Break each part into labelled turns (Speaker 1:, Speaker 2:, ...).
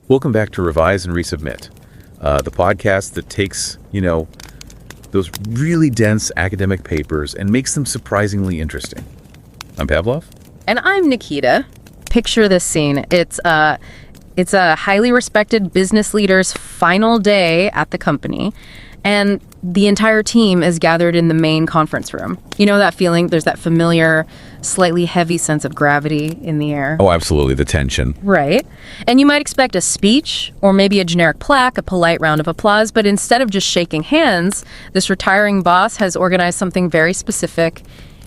Speaker 1: Welcome back to Revise and Resubmit, the podcast that takes, those really dense academic papers and makes them surprisingly interesting. I'm Pavlov.
Speaker 2: And I'm Nikita. Picture this scene. It's a highly respected business leader's final day at the company, and the entire team is gathered in the main conference room. You know that feeling? There's that familiar, slightly heavy sense of gravity in the air.
Speaker 1: Oh, absolutely. The tension.
Speaker 2: Right. And you might expect a speech or maybe a generic plaque, a polite round of applause, but instead of just shaking hands, this retiring boss has organized something very specific.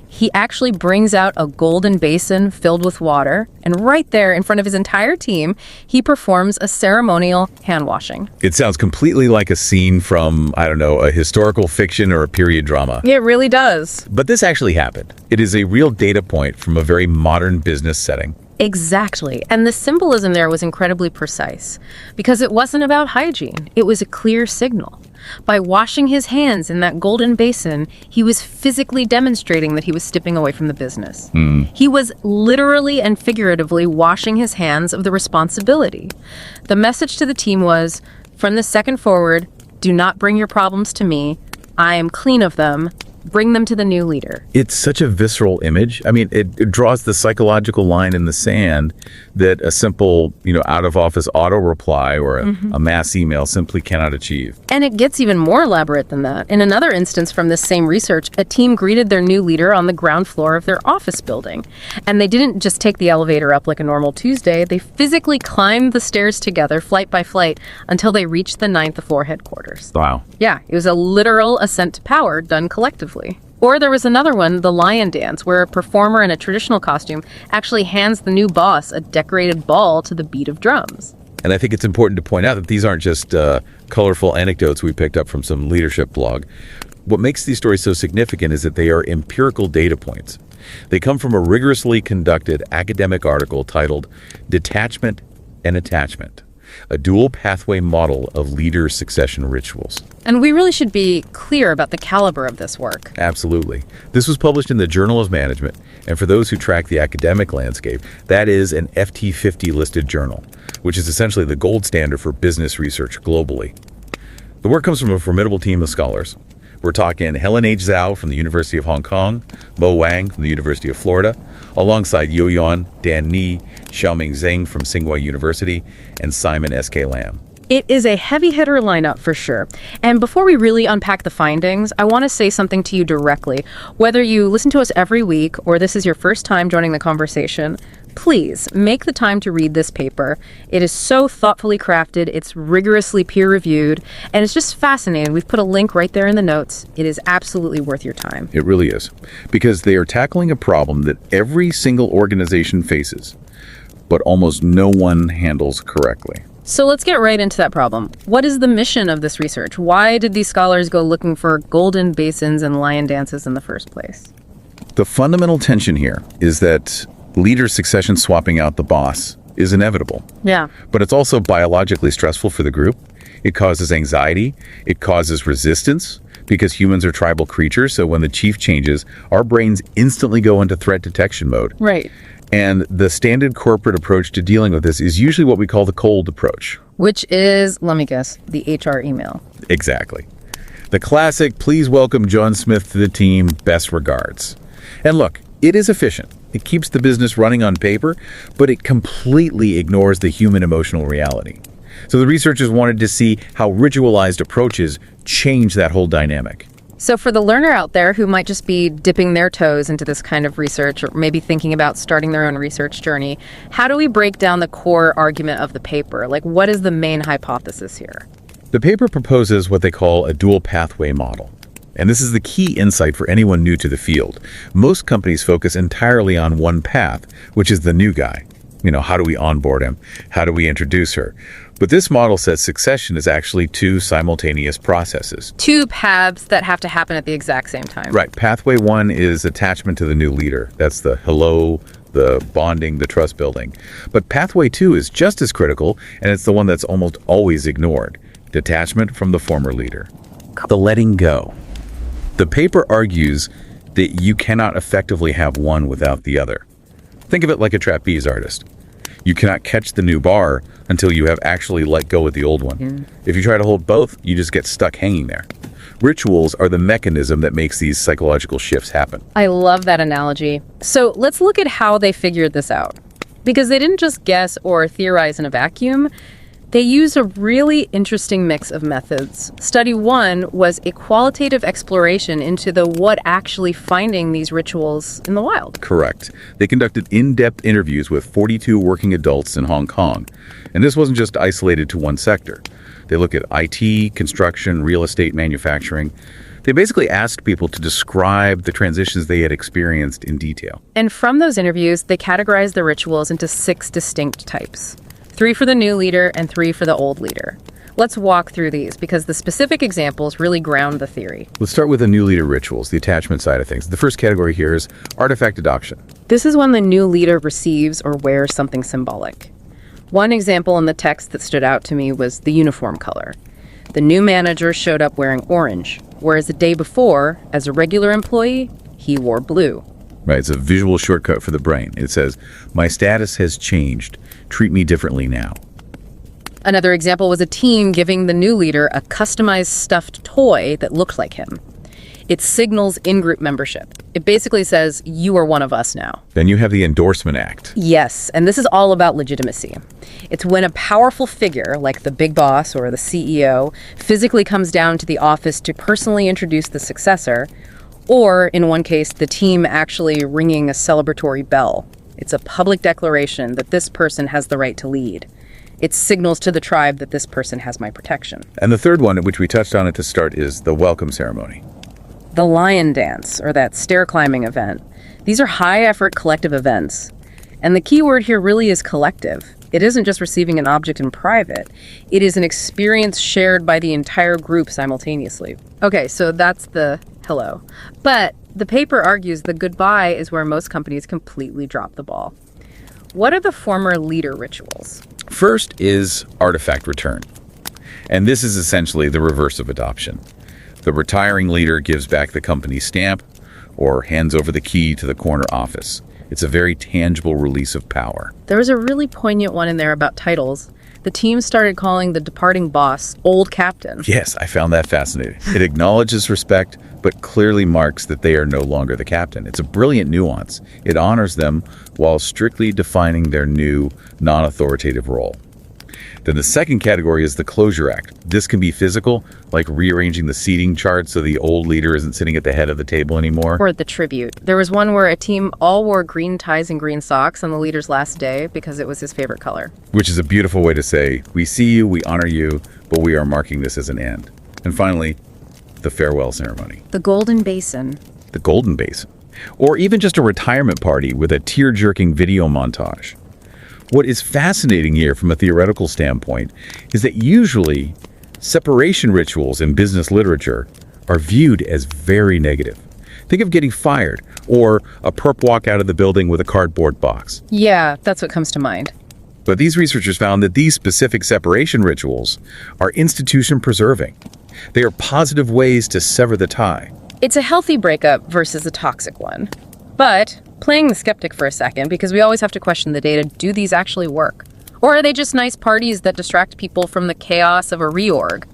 Speaker 2: He actually brings out a golden basin filled with water, and right there in front of his entire team, he performs a ceremonial hand washing.
Speaker 1: It sounds completely like a scene from, a historical fiction or a period drama.
Speaker 2: It really does.
Speaker 1: But this actually happened. It is a real data point from a very modern business setting.
Speaker 2: Exactly. And the symbolism there was incredibly precise because it wasn't about hygiene. It was a clear signal. By washing his hands in that golden basin, he was physically demonstrating that he was stepping away from the business. He was literally and figuratively washing his hands of the responsibility. The message to the team was, from this second forward, do not bring your problems to me. I am clean of them. Bring them to the new leader.
Speaker 1: It's such a visceral image. It draws the psychological line in the sand that a simple, out-of-office auto reply or a mass email simply cannot achieve.
Speaker 2: And it gets even more elaborate than that. In another instance from this same research, a team greeted their new leader on the ground floor of their office building. And they didn't just take the elevator up like a normal Tuesday. They physically climbed the stairs together, flight by flight, until they reached the 9th floor headquarters.
Speaker 1: Wow.
Speaker 2: Yeah, it was a literal ascent to power done collectively. Or there was another one, the lion dance, where a performer in a traditional costume actually hands the new boss a decorated ball to the beat of drums.
Speaker 1: And I think it's important to point out that these aren't just colorful anecdotes we picked up from some leadership blog. What makes these stories so significant is that they are empirical data points. They come from a rigorously conducted academic article titled Detachment and Attachment, a dual pathway model of leader succession rituals.
Speaker 2: And we really should be clear about the caliber of this work.
Speaker 1: Absolutely. This was published in the Journal of Management, and for those who track the academic landscape, that is an FT50 listed journal, which is essentially the gold standard for business research globally. The work comes from a formidable team of scholars. We're talking Helen H. Zhao from the University of Hong Kong, Mo Wang from the University of Florida, alongside Yo Yuan, Dan Ni, Xiaoming Zheng from Tsinghua University, and Simon S.K. Lam.
Speaker 2: It is a heavy hitter lineup for sure. And before we really unpack the findings, I want to say something to you directly. Whether you listen to us every week or this is your first time joining the conversation, please make the time to read this paper. It is so thoughtfully crafted, it's rigorously peer-reviewed, and it's just fascinating. We've put a link right there in the notes. It is absolutely worth your time.
Speaker 1: It really is, because they are tackling a problem that every single organization faces, but almost no one handles correctly.
Speaker 2: So let's get right into that problem. What is the mission of this research? Why did these scholars go looking for golden basins and lion dances in the first place?
Speaker 1: The fundamental tension here is that leader succession swapping out the boss is inevitable.
Speaker 2: Yeah.
Speaker 1: But it's also biologically stressful for the group. It causes anxiety. It causes resistance because humans are tribal creatures. So when the chief changes, our brains instantly go into threat detection mode.
Speaker 2: Right.
Speaker 1: And the standard corporate approach to dealing with this is usually what we call the cold approach.
Speaker 2: Which is, let me guess, the HR email.
Speaker 1: Exactly. The classic, please welcome John Smith to the team, best regards. And look, it is efficient. It keeps the business running on paper, but it completely ignores the human emotional reality. So the researchers wanted to see how ritualized approaches change that whole dynamic.
Speaker 2: So for the learner out there who might just be dipping their toes into this kind of research or maybe thinking about starting their own research journey, how do we break down the core argument of the paper? Like, what is the main hypothesis here?
Speaker 1: The paper proposes what they call a dual pathway model. And this is the key insight for anyone new to the field. Most companies focus entirely on one path, which is the new guy. How do we onboard him? How do we introduce her? But this model says succession is actually two simultaneous processes.
Speaker 2: Two paths that have to happen at the exact same time.
Speaker 1: Right. Pathway one is attachment to the new leader. That's the hello, the bonding, the trust building. But pathway two is just as critical, and it's the one that's almost always ignored. Detachment from the former leader. The letting go. The paper argues that you cannot effectively have one without the other. Think of it like a trapeze artist. You cannot catch the new bar until you have actually let go of the old one. If you try to hold both, you just get stuck hanging there. Rituals are the mechanism that makes these psychological shifts happen.
Speaker 2: I love that analogy. So let's look at how they figured this out. Because they didn't just guess or theorize in a vacuum. They used a really interesting mix of methods. Study one was a qualitative exploration into what actually finding these rituals in the wild.
Speaker 1: Correct. They conducted in-depth interviews with 42 working adults in Hong Kong. And this wasn't just isolated to one sector. They looked at IT, construction, real estate, manufacturing. They basically asked people to describe the transitions they had experienced in detail.
Speaker 2: And from those interviews, they categorized the rituals into 6 distinct types. 3 for the new leader and 3 for the old leader. Let's walk through these because the specific examples really ground the theory.
Speaker 1: Let's start with the new leader rituals, the attachment side of things. The first category here is artifact adoption.
Speaker 2: This is when the new leader receives or wears something symbolic. One example in the text that stood out to me was the uniform color. The new manager showed up wearing orange, whereas the day before, as a regular employee, he wore blue.
Speaker 1: Right, it's a visual shortcut for the brain. It says, my status has changed. Treat me differently now.
Speaker 2: Another example was a team giving the new leader a customized stuffed toy that looked like him. It signals in-group membership. It basically says, you are one of us now.
Speaker 1: Then you have the endorsement act.
Speaker 2: Yes, and this is all about legitimacy. It's when a powerful figure, like the big boss or the CEO, physically comes down to the office to personally introduce the successor, or, in one case, the team actually ringing a celebratory bell. It's a public declaration that this person has the right to lead. It signals to the tribe that this person has my protection.
Speaker 1: And the third one, which we touched on at the start, is the welcome ceremony.
Speaker 2: The lion dance, or that stair climbing event. These are high-effort collective events. And the key word here really is collective. It isn't just receiving an object in private. It is an experience shared by the entire group simultaneously. Okay, so that's the hello. But the paper argues the goodbye is where most companies completely drop the ball. What are the former leader rituals?
Speaker 1: First is artifact return. And this is essentially the reverse of adoption. The retiring leader gives back the company's stamp or hands over the key to the corner office. It's a very tangible release of power.
Speaker 2: There was a really poignant one in there about titles. The team started calling the departing boss Old Captain.
Speaker 1: Yes, I found that fascinating. It acknowledges respect, but clearly marks that they are no longer the captain. It's a brilliant nuance. It honors them while strictly defining their new, non-authoritative role. Then the second category is the closure act. This can be physical, like rearranging the seating chart so the old leader isn't sitting at the head of the table anymore.
Speaker 2: Or the tribute. There was one where a team all wore green ties and green socks on the leader's last day because it was his favorite color.
Speaker 1: Which is a beautiful way to say, we see you, we honor you, but we are marking this as an end. And finally, the farewell ceremony.
Speaker 2: The golden basin.
Speaker 1: The golden basin. Or even just a retirement party with a tear-jerking video montage. What is fascinating here from a theoretical standpoint is that usually separation rituals in business literature are viewed as very negative. Think of getting fired or a perp walk out of the building with a cardboard box.
Speaker 2: Yeah, that's what comes to mind.
Speaker 1: But these researchers found that these specific separation rituals are institution preserving. They are positive ways to sever the tie.
Speaker 2: It's a healthy breakup versus a toxic one. But playing the skeptic for a second, because we always have to question the data, do these actually work? Or are they just nice parties that distract people from the chaos of a reorg?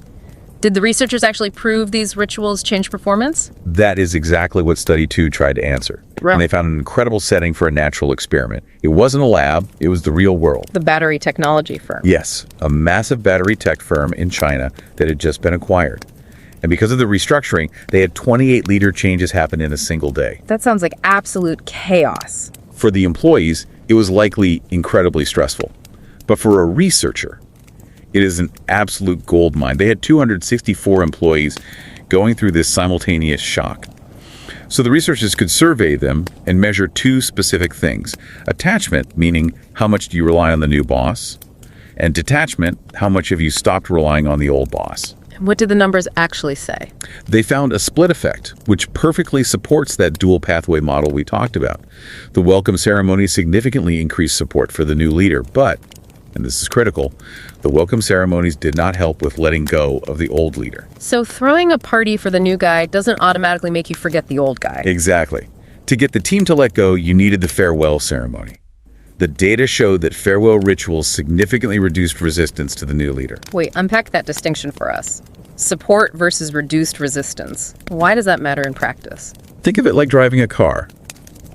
Speaker 2: Did the researchers actually prove these rituals change performance?
Speaker 1: That is exactly what Study 2 tried to answer.
Speaker 2: Right.
Speaker 1: And they found an incredible setting for a natural experiment. It wasn't a lab, it was the real world.
Speaker 2: The battery technology firm.
Speaker 1: Yes, a massive battery tech firm in China that had just been acquired. And because of the restructuring, they had 28 leader changes happen in a single day.
Speaker 2: That sounds like absolute chaos.
Speaker 1: For the employees, it was likely incredibly stressful. But for a researcher, it is an absolute goldmine. They had 264 employees going through this simultaneous shock. So the researchers could survey them and measure 2 specific things. Attachment, meaning how much do you rely on the new boss? And detachment, how much have you stopped relying on the old boss?
Speaker 2: What did the numbers actually say?
Speaker 1: They found a split effect, which perfectly supports that dual pathway model we talked about. The welcome ceremony significantly increased support for the new leader, but, and this is critical, the welcome ceremonies did not help with letting go of the old leader.
Speaker 2: So throwing a party for the new guy doesn't automatically make you forget the old guy.
Speaker 1: Exactly. To get the team to let go, you needed the farewell ceremony. The data showed that farewell rituals significantly reduced resistance to the new leader.
Speaker 2: Wait, unpack that distinction for us. Support versus reduced resistance. Why does that matter in practice?
Speaker 1: Think of it like driving a car.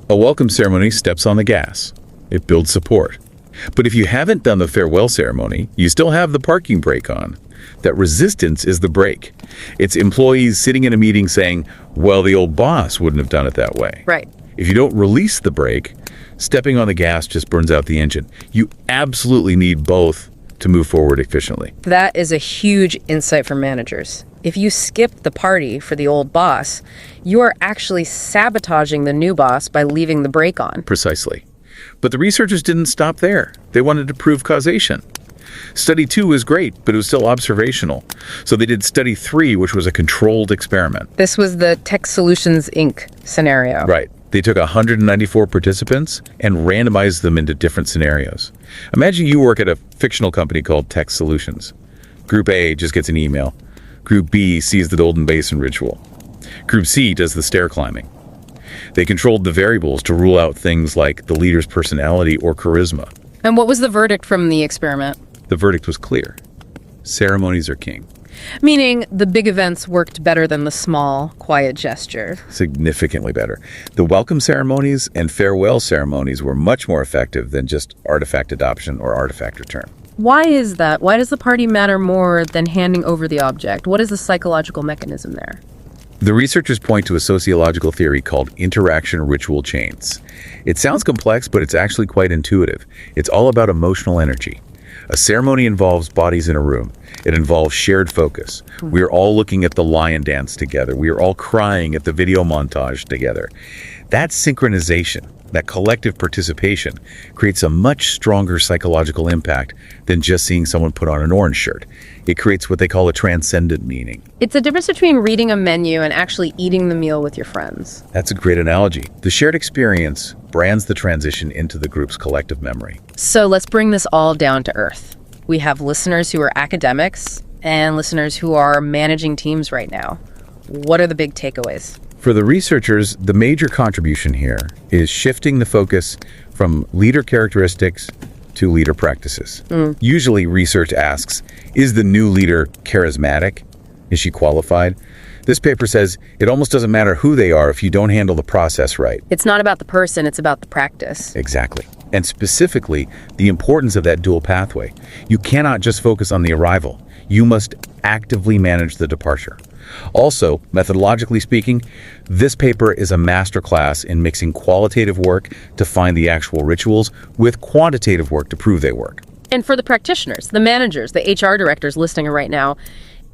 Speaker 1: A welcome ceremony steps on the gas. It builds support. But if you haven't done the farewell ceremony, you still have the parking brake on. That resistance is the brake. It's employees sitting in a meeting saying, well, the old boss wouldn't have done it that way.
Speaker 2: Right.
Speaker 1: If you don't release the brake, stepping on the gas just burns out the engine. You absolutely need both to move forward efficiently.
Speaker 2: That is a huge insight for managers. If you skip the party for the old boss, you are actually sabotaging the new boss by leaving the brake on.
Speaker 1: Precisely. But the researchers didn't stop there. They wanted to prove causation. Study 2 was great, but it was still observational. So they did study 3, which was a controlled experiment.
Speaker 2: This was the Tech Solutions Inc. scenario.
Speaker 1: Right. They took 194 participants and randomized them into different scenarios. Imagine you work at a fictional company called Tech Solutions. Group A just gets an email. Group B sees the Golden Basin ritual. Group C does the stair climbing. They controlled the variables to rule out things like the leader's personality or charisma.
Speaker 2: And what was the verdict from the experiment?
Speaker 1: The verdict was clear. Ceremonies are king.
Speaker 2: Meaning the big events worked better than the small, quiet gesture.
Speaker 1: Significantly better. The welcome ceremonies and farewell ceremonies were much more effective than just artifact adoption or artifact return.
Speaker 2: Why is that? Why does the party matter more than handing over the object? What is the psychological mechanism there?
Speaker 1: The researchers point to a sociological theory called interaction ritual chains. It sounds complex, but it's actually quite intuitive. It's all about emotional energy. A ceremony involves bodies in a room. It involves shared focus. We are all looking at the lion dance together. We are all crying at the video montage together. That synchronization, that collective participation, creates a much stronger psychological impact than just seeing someone put on an orange shirt. It creates what they call a transcendent meaning.
Speaker 2: It's the difference between reading a menu and actually eating the meal with your friends.
Speaker 1: That's a great analogy. The shared experience brands the transition into the group's collective memory.
Speaker 2: So let's bring this all down to earth. We have listeners who are academics and listeners who are managing teams right now. What are the big takeaways?
Speaker 1: For the researchers, the major contribution here is shifting the focus from leader characteristics to leader practices. Usually research asks, is the new leader charismatic? Is she qualified? This paper says it almost doesn't matter who they are if you don't handle the process right.
Speaker 2: It's not about the person, it's about the practice.
Speaker 1: Exactly. And specifically, the importance of that dual pathway. You cannot just focus on the arrival. You must actively manage the departure. Also, methodologically speaking, this paper is a masterclass in mixing qualitative work to find the actual rituals with quantitative work to prove they work.
Speaker 2: And for the practitioners, the managers, the HR directors listening right now,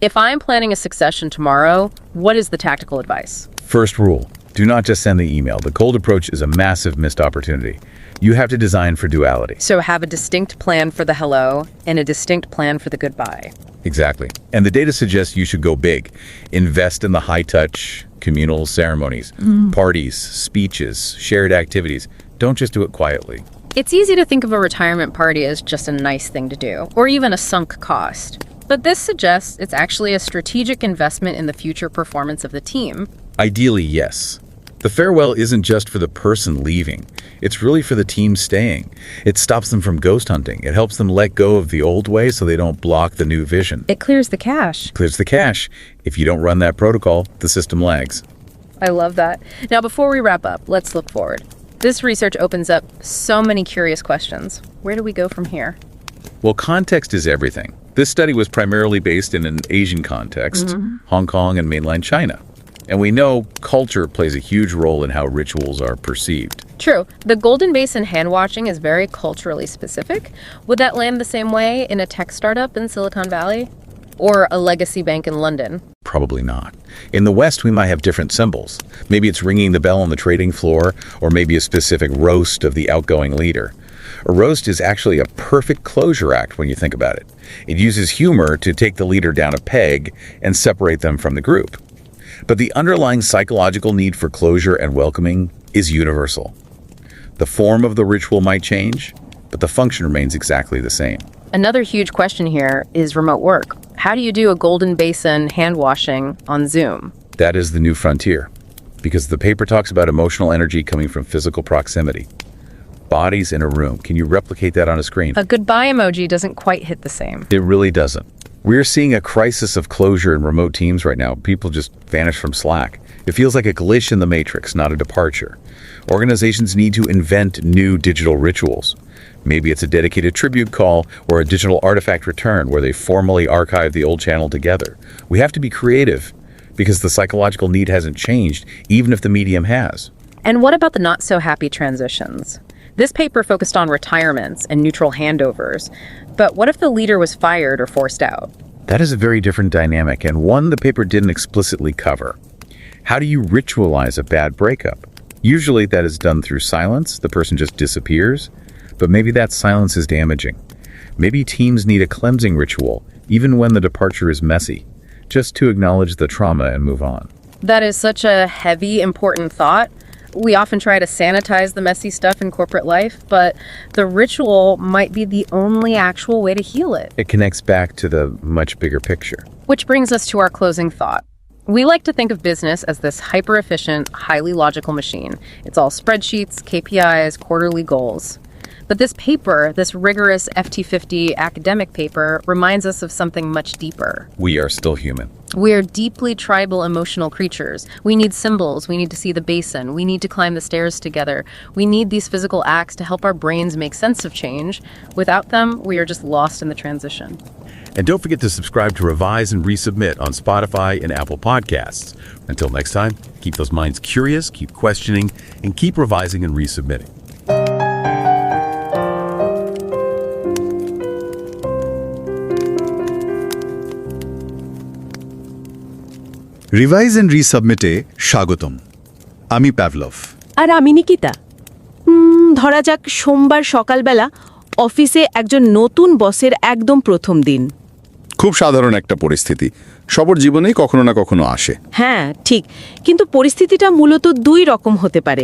Speaker 2: if I'm planning a succession tomorrow, what is the tactical advice?
Speaker 1: First rule, do not just send the email. The cold approach is a massive missed opportunity. You have to design for duality.
Speaker 2: So have a distinct plan for the hello and a distinct plan for the goodbye.
Speaker 1: Exactly. And the data suggests you should go big. Invest in the high-touch communal ceremonies, parties, speeches, shared activities. Don't just do it quietly.
Speaker 2: It's easy to think of a retirement party as just a nice thing to do, or even a sunk cost. But this suggests it's actually a strategic investment in the future performance of the team.
Speaker 1: Ideally, yes. The farewell isn't just for the person leaving. It's really for the team staying. It stops them from ghost hunting. It helps them let go of the old way so they don't block the new vision.
Speaker 2: It clears the cache.
Speaker 1: Clears the cache. If you don't run that protocol, the system lags.
Speaker 2: I love that. Now, before we wrap up, let's look forward. This research opens up so many curious questions. Where do we go from here?
Speaker 1: Well, context is everything. This study was primarily based in an Asian context, Hong Kong and mainland China. And we know culture plays a huge role in how rituals are perceived.
Speaker 2: True. The Golden Basin hand washing is very culturally specific. Would that land the same way in a tech startup in Silicon Valley? Or a legacy bank in London?
Speaker 1: Probably not. In the West, we might have different symbols. Maybe it's ringing the bell on the trading floor, or maybe a specific roast of the outgoing leader. A roast is actually a perfect closure act when you think about it. It uses humor to take the leader down a peg and separate them from the group. But the underlying psychological need for closure and welcoming is universal. The form of the ritual might change, but the function remains exactly the same.
Speaker 2: Another huge question here is remote work. How do you do a Golden Basin hand washing on Zoom?
Speaker 1: That is the new frontier, because the paper talks about emotional energy coming from physical proximity. bodies in a room. Can you replicate that on a screen?
Speaker 2: A goodbye emoji doesn't quite hit the same.
Speaker 1: It really doesn't. We're seeing a crisis of closure in remote teams right now. People just vanish from Slack. It feels like a glitch in the matrix, not a departure. Organizations need to invent new digital rituals. Maybe it's a dedicated tribute call or a digital artifact return where they formally archive the old channel together. We have to be creative because the psychological need hasn't changed, even if the medium has.
Speaker 2: And what about the not-so-happy transitions? This paper focused on retirements and neutral handovers. But what if the leader was fired or forced out?
Speaker 1: That is a very different dynamic, and one the paper didn't explicitly cover. How do you ritualize a bad breakup? Usually that is done through silence. The person just disappears. But maybe that silence is damaging. Maybe teams need a cleansing ritual, even when the departure is messy, just to acknowledge the trauma and move on.
Speaker 2: That is such a heavy, important thought. We often try to sanitize the messy stuff in corporate life, but the ritual might be the only actual way to heal it.
Speaker 1: It connects back to the much bigger picture.
Speaker 2: Which brings us to our closing thought. We like to think of business as this hyper-efficient, highly logical machine. It's all spreadsheets, KPIs, quarterly goals. But this paper, this rigorous FT50 academic paper, reminds us of something much deeper.
Speaker 1: We are still human.
Speaker 2: We are deeply tribal, emotional creatures. We need symbols. We need to see the basin. We need to climb the stairs together. We need these physical acts to help our brains make sense of change. Without them, we are just lost in the transition.
Speaker 1: And don't forget to subscribe to Revise and Resubmit on Spotify and Apple Podcasts. Until next time, keep those minds curious, keep questioning, and keep revising and resubmitting.
Speaker 3: Revise and রিসাবমিটে স্বাগতম। আমি প্যাভলভ।
Speaker 4: আর আমি নিকিতা। ধরা যাক সোমবার সকালবেলা অফিসে একজন নতুন বসের একদম প্রথম দিন।
Speaker 5: খুব সাধারণ একটা পরিস্থিতি, সবার জীবনেই কখনো না কখনো আসে।
Speaker 4: হ্যাঁ ঠিক, কিন্তু পরিস্থিতিটা মূলত দুই রকম হতে পারে।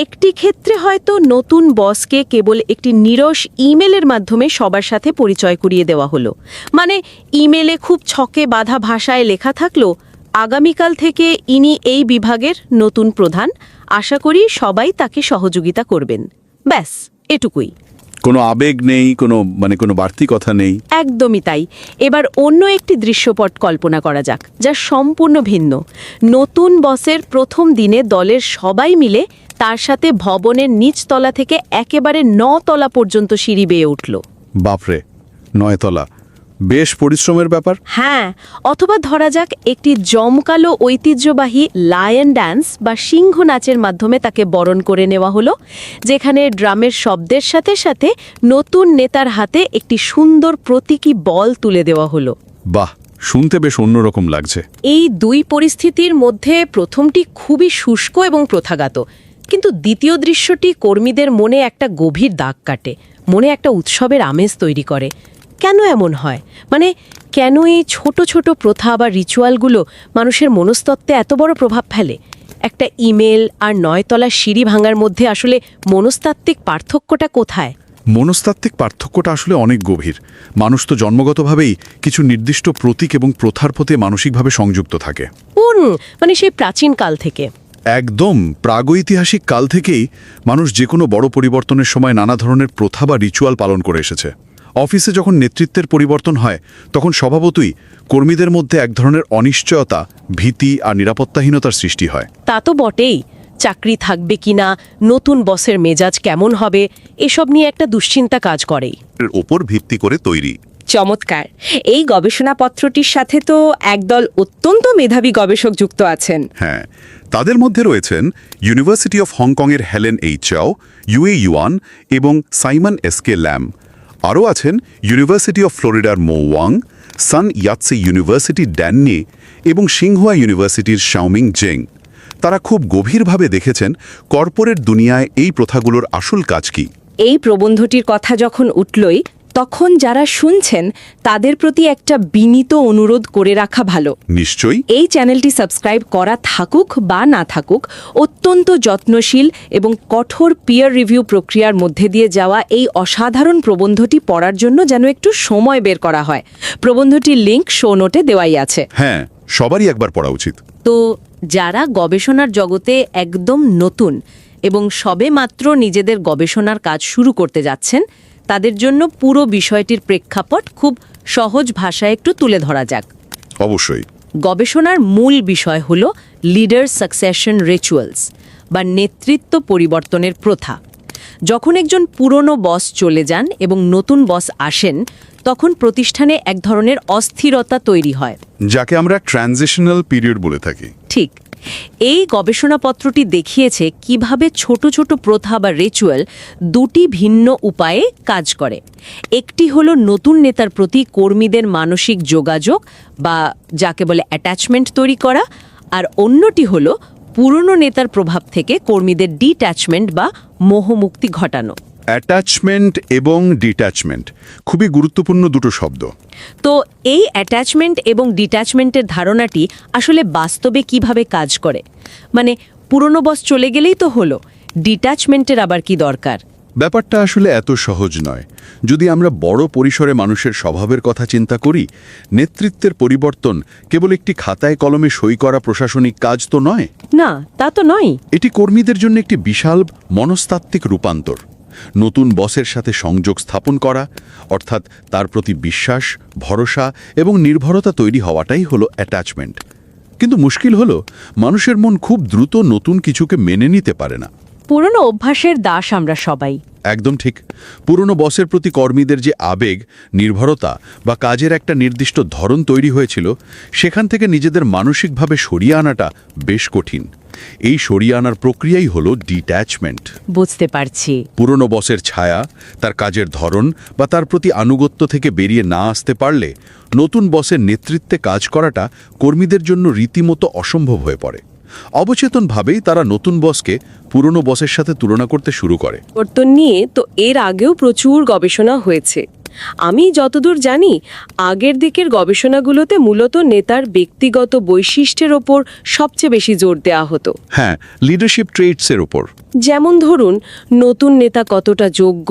Speaker 4: একটি ক্ষেত্রে হয়তো নতুন বসকে কেবল একটি নিরস ইমেলের মাধ্যমে সবার সাথে পরিচয় করিয়ে দেওয়া হলো। মানে ইমেলে খুব ছকে বাঁধা ভাষায় লেখা থাকলো, আগামীকাল থেকে ইনি এই বিভাগের নতুন প্রধান, আশা করি সবাই তাকে সহযোগিতা করবেন। ব্যাস এটুকুই।
Speaker 5: কোনো আবেগ নেই, কোনো বাড়তি কথা নেই।
Speaker 4: একদমই তাই। এবার অন্য একটি দৃশ্যপট কল্পনা করা যাক, যা সম্পূর্ণ ভিন্ন। নতুন বসের প্রথম দিনে দলের সবাই মিলে তার সাথে ভবনের নিচতলা থেকে একেবারে 9 তলা পর্যন্ত সিঁড়ি বেয়ে উঠল।
Speaker 5: বাপরে, 9 তলা, বেশ পরিশ্রমের ব্যাপার।
Speaker 4: হ্যাঁ, অথবা ধরা যাক একটি জমকালো ঐতিহ্যবাহী লায়ন ড্যান্স বা সিংহ নাচের মাধ্যমে তাকে বরণ করে নেওয়া হলো, যেখানে ড্রামের শব্দের সাথে সাথে নতুন নেতার হাতে একটি সুন্দর প্রতীকী বল তুলে দেওয়া হলো।
Speaker 5: বাহ, শুনতে বেশ অন্যরকম লাগছে।
Speaker 4: এই দুই পরিস্থিতির মধ্যে প্রথমটি খুবই শুষ্ক এবং প্রথাগত, কিন্তু দ্বিতীয় দৃশ্যটি কর্মীদের মনে একটা গভীর দাগ কাটে, মনে একটা উৎসবের আমেজ তৈরি করে। কেন এমন হয়? মানে কেন এই ছোট ছোট প্রথা বা রিচুয়ালগুলো মানুষের মনস্তত্ত্বে এত বড় প্রভাব ফেলে? একটা ইমেল আর 9 তলা সিঁড়ি ভাঙার মধ্যে আসলে মনস্তাত্ত্বিক পার্থক্যটা কোথায়?
Speaker 5: মনস্তাত্ত্বিক পার্থক্যটা আসলে অনেক গভীর। মানুষ তো জন্মগতভাবেই কিছু নির্দিষ্ট প্রতীক এবং প্রথার প্রতি মানসিকভাবে সংযুক্ত থাকে।
Speaker 4: মানে সেই প্রাচীন কাল থেকে।
Speaker 5: একদম প্রাগৈতিহাসিক কাল থেকেই মানুষ যে কোনো বড় পরিবর্তনের সময় নানা ধরনের প্রথা বা রিচুয়াল পালন করে এসেছে। অফিসে যখন নেতৃত্বের পরিবর্তন হয়, তখন স্বভাবতই কর্মীদের মধ্যে এক ধরনের অনিশ্চয়তা, ভীতি আর নিরাপত্তাহীনতার সৃষ্টি হয়।
Speaker 4: তা তো বটেই। চাকরি থাকবে কিনা, নতুন বসের মেজাজ কেমন হবে, এসব নিয়ে একটা দুশ্চিন্তা কাজ করেই।
Speaker 6: এর ওপর ভিত্তি করে তৈরি।
Speaker 7: চমৎকার। এই গবেষণাপত্রটির সাথে তো একদল অত্যন্ত মেধাবী গবেষক যুক্ত আছেন।
Speaker 6: হ্যাঁ, তাদের মধ্যে রয়েছেন ইউনিভার্সিটি অফ হংকংয়ের হেলেন এইচ চাও, ইউএ ইউয়ান এবং সাইমন এসকে ল্যাম। আরও আছেন ইউনিভার্সিটি অফ ফ্লোরিডার মো ওয়াং, সান ইয়াতসে ইউনিভার্সিটি ড্যাননি এবং সিংহুয়া ইউনিভার্সিটির শাওমিং জেং। তারা খুব গভীরভাবে দেখেছেন কর্পোরেট দুনিয়ায় এই প্রথাগুলোর আসল কাজ কি।
Speaker 7: এই প্রবন্ধটির কথা যখন উঠলই, তখন যারা শুনছেন তাদের প্রতি একটা বিনীত অনুরোধ করে রাখা ভালো।
Speaker 6: নিশ্চয়ই।
Speaker 7: এই চ্যানেলটি সাবস্ক্রাইব করা থাকুক বা না থাকুক, অত্যন্ত যত্নশীল এবং কঠোর পিয়ার রিভিউ প্রক্রিয়ার মধ্যে দিয়ে যাওয়া এই অসাধারণ প্রবন্ধটি পড়ার জন্য যেন একটু সময় বের করা হয়। প্রবন্ধটির লিঙ্ক শো নোটে দেওয়াই আছে।
Speaker 6: হ্যাঁ, সবারই একবার পড়া উচিত।
Speaker 4: তো যারা গবেষণার জগতে একদম নতুন এবং সবেমাত্র নিজেদের গবেষণার কাজ শুরু করতে যাচ্ছেন, তাদের জন্য পুরো বিষয়টির প্রেক্ষাপট খুব সহজ ভাষায় একটু তুলে ধরা যাক।
Speaker 6: অবশ্যই।
Speaker 4: গবেষণার মূল বিষয় হল লিডার সাকসেশন রিচুয়ালস বা নেতৃত্ব পরিবর্তনের প্রথা। যখন একজন পুরনো বস চলে যান এবং নতুন বস আসেন, তখন প্রতিষ্ঠানে এক ধরনের অস্থিরতা তৈরি হয়।
Speaker 6: যাকে আমরা ট্রানজিশনাল পিরিয়ড বলে থাকি।
Speaker 4: ঠিক। এই গবেষণাপত্রটি দেখিয়েছে কিভাবে ছোট ছোট প্রথা বা রিচুয়াল দুটি ভিন্ন উপায়ে কাজ করে। একটি হলো নতুন নেতার প্রতি কর্মীদের মানসিক যোগাযোগ বা যাকে বলে অ্যাটাচমেন্ট তৈরি করা, আর অন্যটি হলো পুরনো নেতার প্রভাব থেকে কর্মীদের ডিট্যাচমেন্ট বা মোহমুক্তি ঘটানো।
Speaker 6: অ্যাটাচমেন্ট এবং ডিট্যাচমেন্ট খুবই গুরুত্বপূর্ণ দুটো শব্দ।
Speaker 4: তো এই অ্যাটাচমেন্ট এবং ডিট্যাচমেন্টের ধারণাটি আসলে বাস্তবে কিভাবে কাজ করে? মানে পুরনো বস চলে গেলেই তো হলো, ডিট্যাচমেন্টের আবার কি দরকার?
Speaker 6: ব্যাপারটা আসলে এত সহজ নয়। যদি আমরা বড় পরিসরে মানুষের স্বভাবের কথা চিন্তা করি, নেতৃত্বের পরিবর্তন কেবল একটি খাতায় কলমে সই করা প্রশাসনিক কাজ তো নয়।
Speaker 4: না, তা তো নয়।
Speaker 6: এটি কর্মীদের জন্য একটি বিশাল মনস্তাত্ত্বিক রূপান্তর। নতুন বসের সাথে সংযোগ স্থাপন করা, অর্থাৎ তার প্রতি বিশ্বাস, ভরসা এবং নির্ভরতা তৈরি হওয়াটাই হলো অ্যাটাচমেন্ট। কিন্তু মুশকিল হলো মানুষের মন খুব দ্রুত নতুন কিছুকে মেনে নিতে পারে না।
Speaker 4: পুরনো অভ্যাসের দাস আমরা সবাই।
Speaker 6: একদম ঠিক। পুরনো বসের প্রতি কর্মীদের যে আবেগ, নির্ভরতা বা কাজের একটা নির্দিষ্ট ধরন তৈরি হয়েছিল, সেখান থেকে নিজেদের মানসিকভাবে সরিয়ে আনাটা বেশ কঠিন। এই সরিয়ে আনার প্রক্রিয়াই হলো ডিট্যাচমেন্ট।
Speaker 4: বুঝতে পারছি।
Speaker 6: পুরনো বসের ছায়া, তার কাজের ধরন বা তার প্রতি আনুগত্য থেকে বেরিয়ে না আসতে পারলে নতুন বসের নেতৃত্বে কাজ করাটা কর্মীদের জন্য রীতিমতো অসম্ভব হয়ে পড়ে। অবচেতনভাবেই তারা নতুন বসকে পুরনো বসের সাথে তুলনা করতে শুরু করে।
Speaker 8: পরিবর্তন নিয়ে তো এর আগেও প্রচুর গবেষণা হয়েছে। আমি যতদূর জানি, আগের দিকের গবেষণাগুলোতে মূলত নেতার ব্যক্তিগত বৈশিষ্ট্যের ওপর সবচেয়ে বেশি জোর দেওয়া হতো।
Speaker 6: হ্যাঁ, লিডারশিপ ট্রেটসের ওপর।
Speaker 8: যেমন ধরুন, নতুন নেতা কতটা যোগ্য,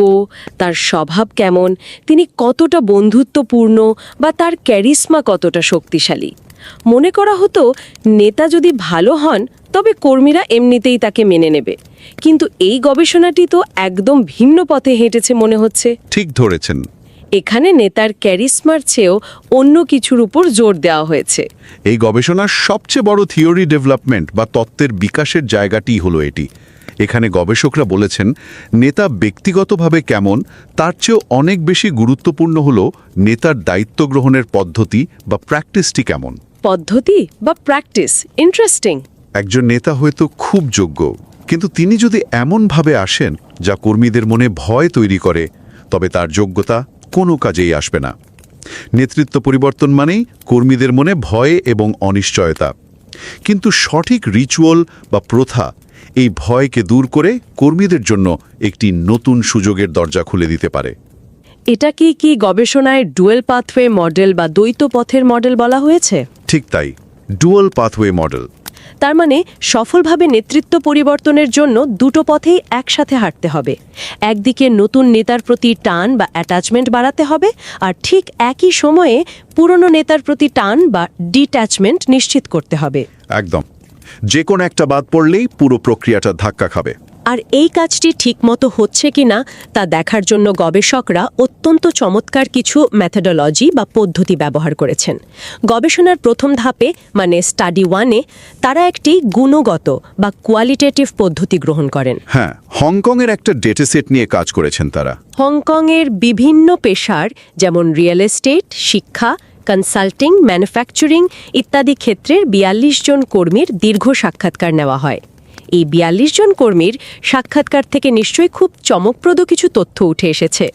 Speaker 8: তার স্বভাব কেমন, তিনি কতটা বন্ধুত্বপূর্ণ বা তার ক্যারিসমা কতটা শক্তিশালী। মনে করা হতো নেতা যদি ভালো হন তবে কর্মীরা এমনিতেই তাকে মেনে নেবে। কিন্তু এই গবেষণাটি তো একদম ভিন্ন পথে হেঁটেছে মনে হচ্ছে।
Speaker 6: ঠিক ধরেছেন।
Speaker 8: এখানে নেতার ক্যারিসমার চেয়েও অন্য কিছুর উপর জোর দেওয়া হয়েছে।
Speaker 6: এই গবেষণার সবচেয়ে বড় থিওরি ডেভেলপমেন্ট বা তত্ত্বের বিকাশের জায়গাটি হলো এটি। এখানে গবেষকরা বলেছেন, নেতা ব্যক্তিগতভাবে কেমন তার চেয়েও অনেক বেশি গুরুত্বপূর্ণ হলো নেতার দায়িত্ব গ্রহণের পদ্ধতি বা প্র্যাকটিসটি কেমন।
Speaker 8: পদ্ধতি বা প্র্যাকটিস, ইন্টারেস্টিং।
Speaker 6: একজন নেতা হয়তো খুব যোগ্য, কিন্তু তিনি যদি এমনভাবে আসেন যা কর্মীদের মনে ভয় তৈরি করে, তবে তার যোগ্যতা কোনো কাজেই আসবে না। নেতৃত্ব পরিবর্তন মানেই কর্মীদের মনে ভয় এবং অনিশ্চয়তা। কিন্তু সঠিক রিচুয়াল বা প্রথা এই ভয়কে দূর করে কর্মীদের জন্য একটি নতুন সুযোগের দরজা খুলে দিতে পারে।
Speaker 8: এটা কি গবেষণায় ডুয়েল পাথওয়ে মডেল বা দ্বৈত পথের মডেল বলা হয়েছে?
Speaker 6: ঠিক তাই, ডুয়াল পাথওয়ে মডেল।
Speaker 8: তার মানে সফলভাবে নেতৃত্ব পরিবর্তনের জন্য দুটো পথেই একসাথে হাঁটতে হবে। একদিকে নতুন নেতার প্রতি টান বা অ্যাটাচমেন্ট বাড়াতে হবে, আর ঠিক একই সময়ে পুরনো নেতার প্রতি টান বা ডিট্যাচমেন্ট নিশ্চিত করতে হবে।
Speaker 6: একদম। যে কোনো একটা বাদ পড়লেই পুরো প্রক্রিয়াটা ধাক্কা খাবে।
Speaker 8: আর এই কাজটি ঠিকমতো হচ্ছে কিনা তা দেখার জন্য গবেষকরা অত্যন্ত চমৎকার কিছু মেথোডোলজি বা পদ্ধতি ব্যবহার করেছেন। গবেষণার প্রথম ধাপে মানে স্টাডি 1-এ তারা একটি গুণগত বা কোয়ালিটেটিভ পদ্ধতি গ্রহণ করেন।
Speaker 6: হ্যাঁ, হংকংয়ের একটা ডেটাসেট নিয়ে কাজ করেছেন তারা।
Speaker 8: হংকংয়ের বিভিন্ন পেশার যেমন রিয়েল এস্টেট, শিক্ষা, কনসাল্টিং, ম্যানুফ্যাকচারিং ইত্যাদি ক্ষেত্রের 42 জন কর্মীর দীর্ঘ সাক্ষাৎকার নেওয়া হয়। এই 42 জন কর্মীর সাক্ষাৎকার থেকে নিশ্চয়ই খুব চমকপ্রদ কিছু তথ্য উঠে এসেছে।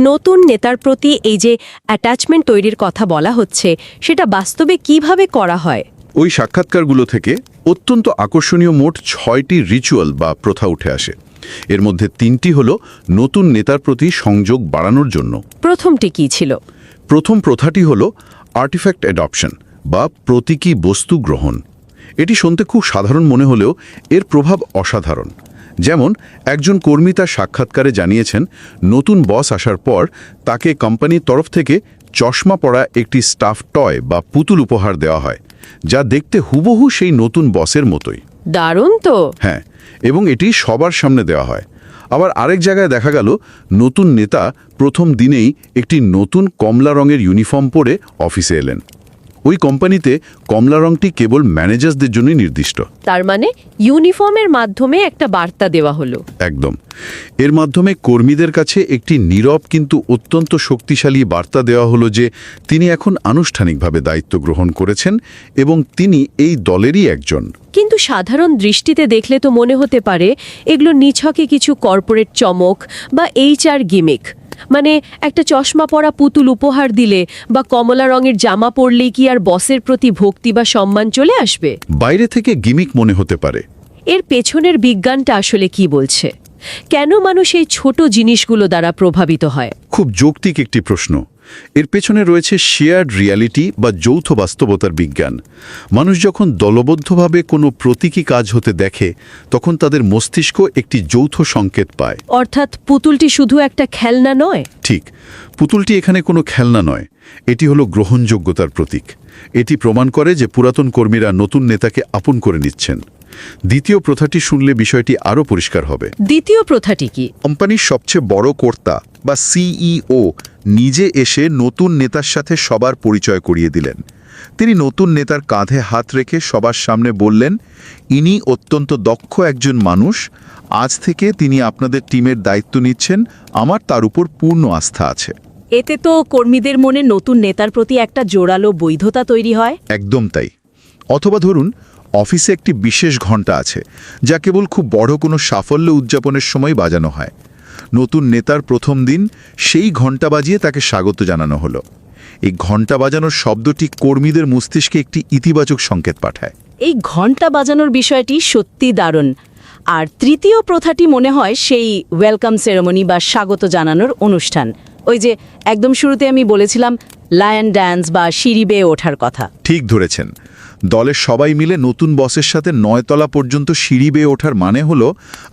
Speaker 8: নতুন নেতার প্রতি এই যে অ্যাটাচমেন্ট তৈরির কথা বলা হচ্ছে, সেটা বাস্তবে কিভাবে করা হয়?
Speaker 6: ওই সাক্ষাৎকারগুলো থেকে অত্যন্ত আকর্ষণীয় মোট 6টি রিচুয়াল বা প্রথা উঠে আসে। এর মধ্যে 3টি হলো নতুন নেতার প্রতি সংযোগ বাড়ানোর জন্য।
Speaker 8: প্রথমটি কি ছিল?
Speaker 6: প্রথম প্রথাটি হলো আর্টিফ্যাক্ট অ্যাডপশন বা প্রতীকী বস্তু গ্রহণ। এটি শুনতে খুব সাধারণ মনে হলেও এর প্রভাব অসাধারণ। যেমন একজন কর্মী তার সাক্ষাৎকারে জানিয়েছেন, নতুন বস আসার পর তাকে কোম্পানির তরফ থেকে চশমা পরা একটি স্টাফ টয় বা পুতুল উপহার দেওয়া হয়, যা দেখতে হুবহু সেই নতুন বসের মতোই।
Speaker 8: দারুণ তো।
Speaker 6: হ্যাঁ,
Speaker 5: এবং এটি সবার সামনে দেওয়া হয়। আবার আরেক জায়গায় দেখা গেল নতুন নেতা প্রথম দিনেই একটি নতুন কমলা রঙের ইউনিফর্ম পরে অফিসে এলেন। ওই কোম্পানিতে কমলা রঙটি কেবল ম্যানেজারদের জন্যই নির্দিষ্ট।
Speaker 8: তার মানে ইউনিফর্মের মাধ্যমে একটা বার্তা দেওয়া হলো।
Speaker 5: একদম। এর মাধ্যমে কর্মীদের কাছে একটি নীরব কিন্তু অত্যন্ত শক্তিশালী বার্তা দেওয়া হলো যে তিনি এখন আনুষ্ঠানিকভাবে দায়িত্ব গ্রহণ করেছেন এবং তিনি এই দলেরই একজন।
Speaker 8: কিন্তু সাধারণ দৃষ্টিতে দেখলে তো মনে হতে পারে এগুলো নিছকে কিছু কর্পোরেট চমক বা HR গিমিক। মানে একটা চশমা পরা পুতুল উপহার দিলে বা কমলা রঙের জামা পরলেই কি আর বসের প্রতি ভক্তি বা সম্মান চলে আসবে?
Speaker 5: বাইরে থেকে গিমিক মনে হতে পারে।
Speaker 8: এর পেছনের বিজ্ঞানটা আসলে কি বলছে? কেন মানুষ এই ছোট জিনিসগুলো দ্বারা প্রভাবিত হয়?
Speaker 5: খুব যৌক্তিক একটি প্রশ্ন। এর পেছনে রয়েছে শেয়ার্ড রিয়ালিটি বা যৌথ বাস্তবতার বিজ্ঞান। মানুষ যখন দলবদ্ধভাবে কোনো প্রতীকী কাজ হতে দেখে তখন তাদের মস্তিষ্ক একটি যৌথ সংকেত পায়।
Speaker 8: অর্থাৎ পুতুলটি শুধু একটা খেলনা নয়।
Speaker 5: ঠিক, পুতুলটি এখানে কোনো খেলনা নয়, এটি হলো গ্রহণযোগ্যতার প্রতীক। এটি প্রমাণ করে যে পুরাতন কর্মীরা নতুন নেতাকে আপন করে নিচ্ছেন। দ্বিতীয় প্রথাটি শুনলে বিষয়টি আরও পরিষ্কার হবে।
Speaker 8: দ্বিতীয় প্রথাটি কি?
Speaker 6: কোম্পানির সবচেয়ে বড় কর্তা বা CEO নিজে এসে নতুন নেতার সাথে সবার পরিচয় করিয়ে দিলেন। তিনি নতুন নেতার কাঁধে হাত রেখে সবার সামনে বললেন, ইনি অত্যন্ত দক্ষ একজন মানুষ, আজ থেকে তিনি আপনাদের টিমের দায়িত্ব নিচ্ছেন, আমার তার উপর পূর্ণ আস্থা আছে।
Speaker 7: এতে তো কর্মীদের মনে নতুন নেতার প্রতি একটা জোরালো বৈধতা তৈরি হয়।
Speaker 6: একদম তাই। অথবা ধরুন অফিসে একটি বিশেষ ঘণ্টা আছে যা কেবল খুব বড় কোনো সাফল্য উদযাপনের সময় বাজানো হয়। নতুন নেতার প্রথম দিন সেই ঘণ্টা বাজিয়ে তাকে স্বাগত জানানো হলো। এই ঘণ্টা বাজানোর শব্দটি কর্মীদের মস্তিষ্কে একটি ইতিবাচক সংকেত পাঠায়।
Speaker 7: এই ঘণ্টা বাজানোর বিষয়টি সত্যি দারুণ। আর তৃতীয় প্রথাটি মনে হয় সেই ওয়েলকাম সেরেমনি বা স্বাগত জানানোর অনুষ্ঠান। ওই যে একদম শুরুতে আমি বলেছিলাম লায়ন ড্যান্স বা সিঁড়ি বেয়ে ওঠার কথা।
Speaker 6: ঠিক ধরেছেন। দলের সবাই মিলে নতুন বসের সাথে 9 তলা পর্যন্ত সিঁড়ি বেয়ে ওঠার মানে হলো